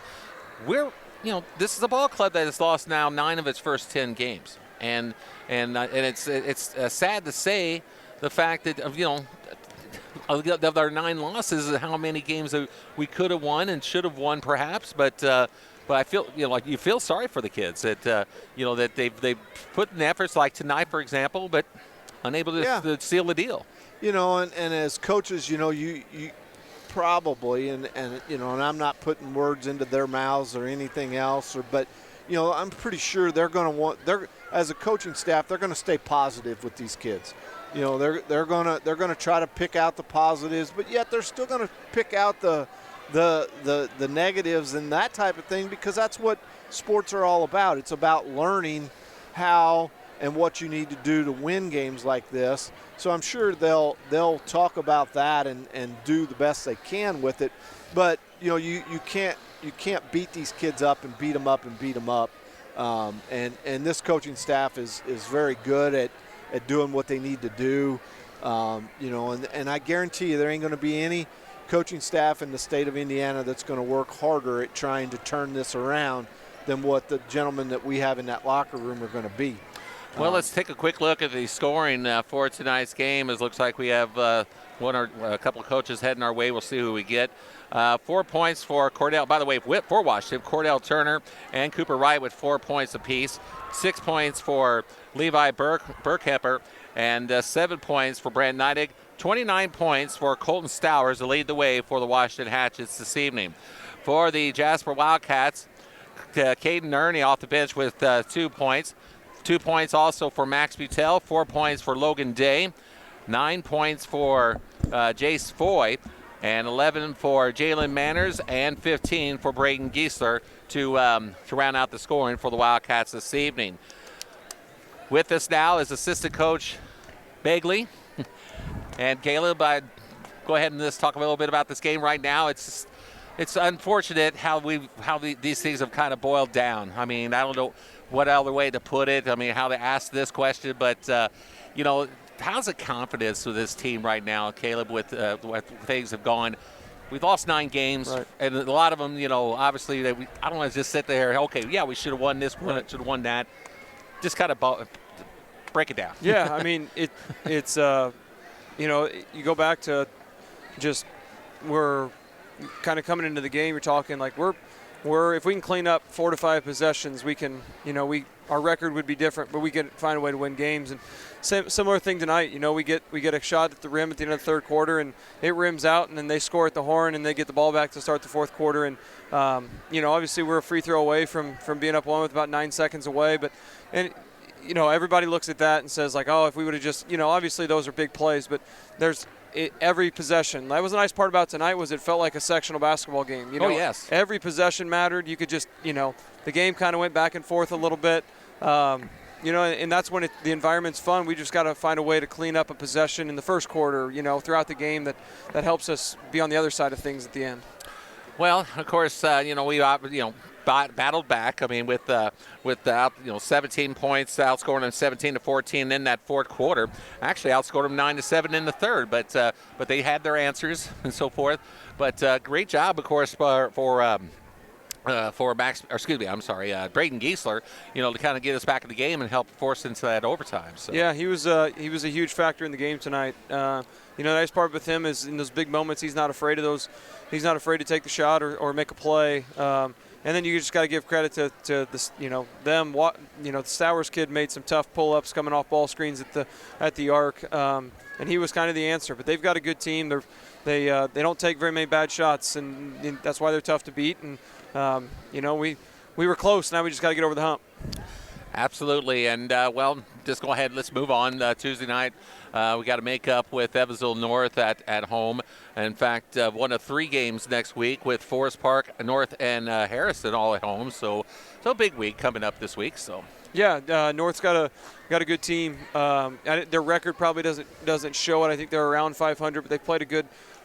Speaker 1: this is a ball club that has lost now 9 of its first 10 games, and it's sad to say the fact that of our 9 losses, how many games that we could have won and should have won perhaps, but I feel like you feel sorry for the kids that that they've put in efforts like tonight, for example, but unable to seal the deal.
Speaker 2: You know, and as coaches, you know, you probably and I'm not putting words into their mouths or anything else, but you know, I'm pretty sure as a coaching staff, they're going to stay positive with these kids. You know, they're going to try to pick out the positives, but yet they're still going to pick out the negatives and that type of thing, because that's what sports are all about. It's about learning how and what you need to do to win games like this. So I'm sure they'll talk about that and do the best they can with it. But you know, you can't beat these kids up and beat them up and beat them up. And this coaching staff is very good at doing what they need to do. You know, and I guarantee you there ain't going to be any coaching staff in the state of Indiana that's going to work harder at trying to turn this around than what the gentlemen that we have in that locker room are going to be.
Speaker 1: Well, let's take a quick look at the scoring for tonight's game. It looks like we have a couple of coaches heading our way. We'll see who we get. 4 points for Cordell. By the way, for Washington, Cordell Turner and Cooper Wright with 4 points apiece. 6 points for Levi Burkhepper and 7 points for Brant Neidig. 29 points for Colton Stowers to lead the way for the Washington Hatchets this evening. For the Jasper Wildcats, Caden Ernie off the bench with 2 points. 2 points also for Max Butel, 4 points for Logan Day, 9 points for Jace Foy, and 11 for Jalen Manners, and 15 for Braden Giesler to round out the scoring for the Wildcats this evening. With us now is assistant coach Begley. And Caleb, go ahead and just talk a little bit about this game right now. It's unfortunate how these things have kind of boiled down. I mean, I don't know what other way to put it. I mean, how to ask this question, but you know, how's the confidence with this team right now, Caleb? With things have gone, we've lost 9 games, right, and a lot of them, you know, obviously, I don't want to just sit there. Okay, yeah, we should have won this, should have won that. Just kind of break it down.
Speaker 13: Yeah, I mean, it's you know, you go back to just we're kind of coming into the game. You're talking like we're if we can clean up 4 to 5 possessions, we can, you know, our record would be different, but we can find a way to win games. And similar thing tonight, you know, we get a shot at the rim at the end of the third quarter, and it rims out, and then they score at the horn, and they get the ball back to start the fourth quarter. And you know, obviously we're a free throw away from being up 1 with about 9 seconds away, but you know, everybody looks at that and says like, oh, if we would have just, you know, obviously those are big plays, but every possession. That was the nice part about tonight, was it felt like a sectional basketball game. You know,
Speaker 1: yes.
Speaker 13: Every possession mattered. You could just, you know, the game kind of went back and forth a little bit. You know, and that's when the environment's fun. We just got to find a way to clean up a possession in the first quarter, you know, throughout the game that helps us be on the other side of things at the end.
Speaker 1: Well, of course, you know, we battled back. I mean, with 17 points, outscoring them 17-14 in that fourth quarter. Actually, outscored them 9-7 in the third. But they had their answers and so forth. But great job, of course, for Braden Giesler, you know, to kind of get us back in the game and help force into that overtime. So.
Speaker 13: Yeah, he was a huge factor in the game tonight. the nice part with him is in those big moments, he's not afraid of those. He's not afraid to take the shot or make a play. And then you just got to give credit to this, them. The Stowers kid made some tough pull-ups coming off ball screens at the arc, and he was kind of the answer. But they've got a good team. They don't take very many bad shots, and that's why they're tough to beat. And we were close. Now we just got to get over the hump.
Speaker 1: Absolutely, and just go ahead. Let's move on. Tuesday night, we got to make up with Evansville North at home. In fact, one of 3 games next week with Forest Park North and Harrison all at home. So a big week coming up this week. So
Speaker 13: yeah, North's got a good team. Their record probably doesn't show it. I think they're around 500, but they played a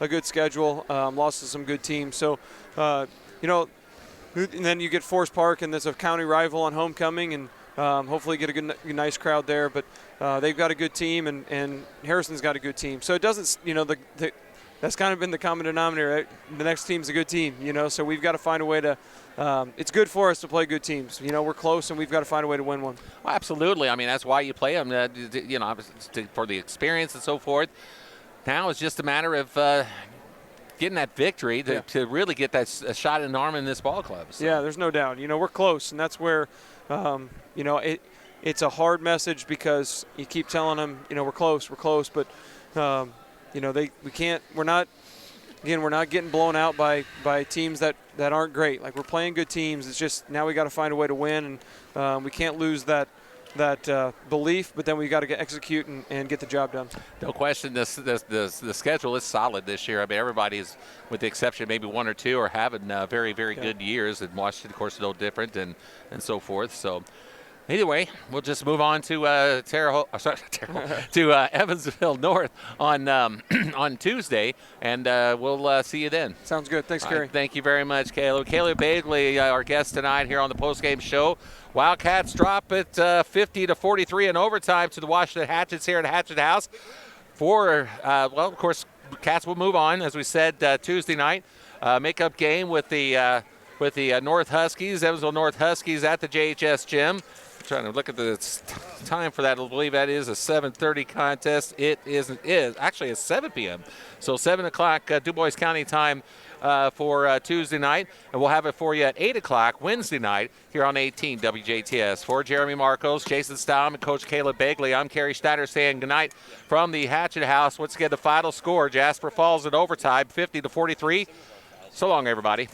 Speaker 13: good schedule. Lost to some good teams. So and then you get Forest Park, and there's a county rival on homecoming, and hopefully get a nice crowd there. But they've got a good team, and Harrison's got a good team. So it doesn't, that's kind of been the common denominator. Right? The next team's a good team, so we've got to find a way to it's good for us to play good teams. We're close, and we've got to find a way to win one.
Speaker 1: Well, absolutely. I mean, that's why you play them, for the experience and so forth. Now it's just a matter of getting that victory to really get that shot in the arm in this ball club. So. Yeah,
Speaker 13: there's no doubt. We're close, and that's where, it's a hard message because you keep telling them, we're close, but, we can't. We're not getting blown out by teams that aren't great. Like, we're playing good teams. It's just now we got to find a way to win, and we can't lose that belief, but then we got to execute and get the job done.
Speaker 1: No question, the schedule is solid this year. I mean, everybody's, with the exception of maybe 1 or 2, are having very, very good years, and Washington, of course, is no different, and so forth. So either way, we'll just move on to Evansville North on Tuesday, and we'll see you then.
Speaker 13: Sounds good. Thanks, Carey.
Speaker 1: Thank you very much, Caleb. Caleb Bagley, our guest tonight here on the postgame show. Wildcats drop it 50-43 in overtime to the Washington Hatchets here at Hatchet House. Of course, Cats will move on, as we said, Tuesday night. Makeup game with the North Huskies, Evansville North Huskies at the JHS gym. I'm trying to look at the time for that. I believe that is a 7:30 contest. It is actually at 7 p.m. So 7 o'clock Du Bois County time for Tuesday night, and we'll have it for you at 8 o'clock Wednesday night here on 18 WJTS. For Jeremy Marcos, Jason Stamm, and Coach Caleb Bagley, I'm Carey Schneider saying goodnight from the Hatchet House. Once again, the final score, Jasper falls in overtime, 50-43. So long, everybody.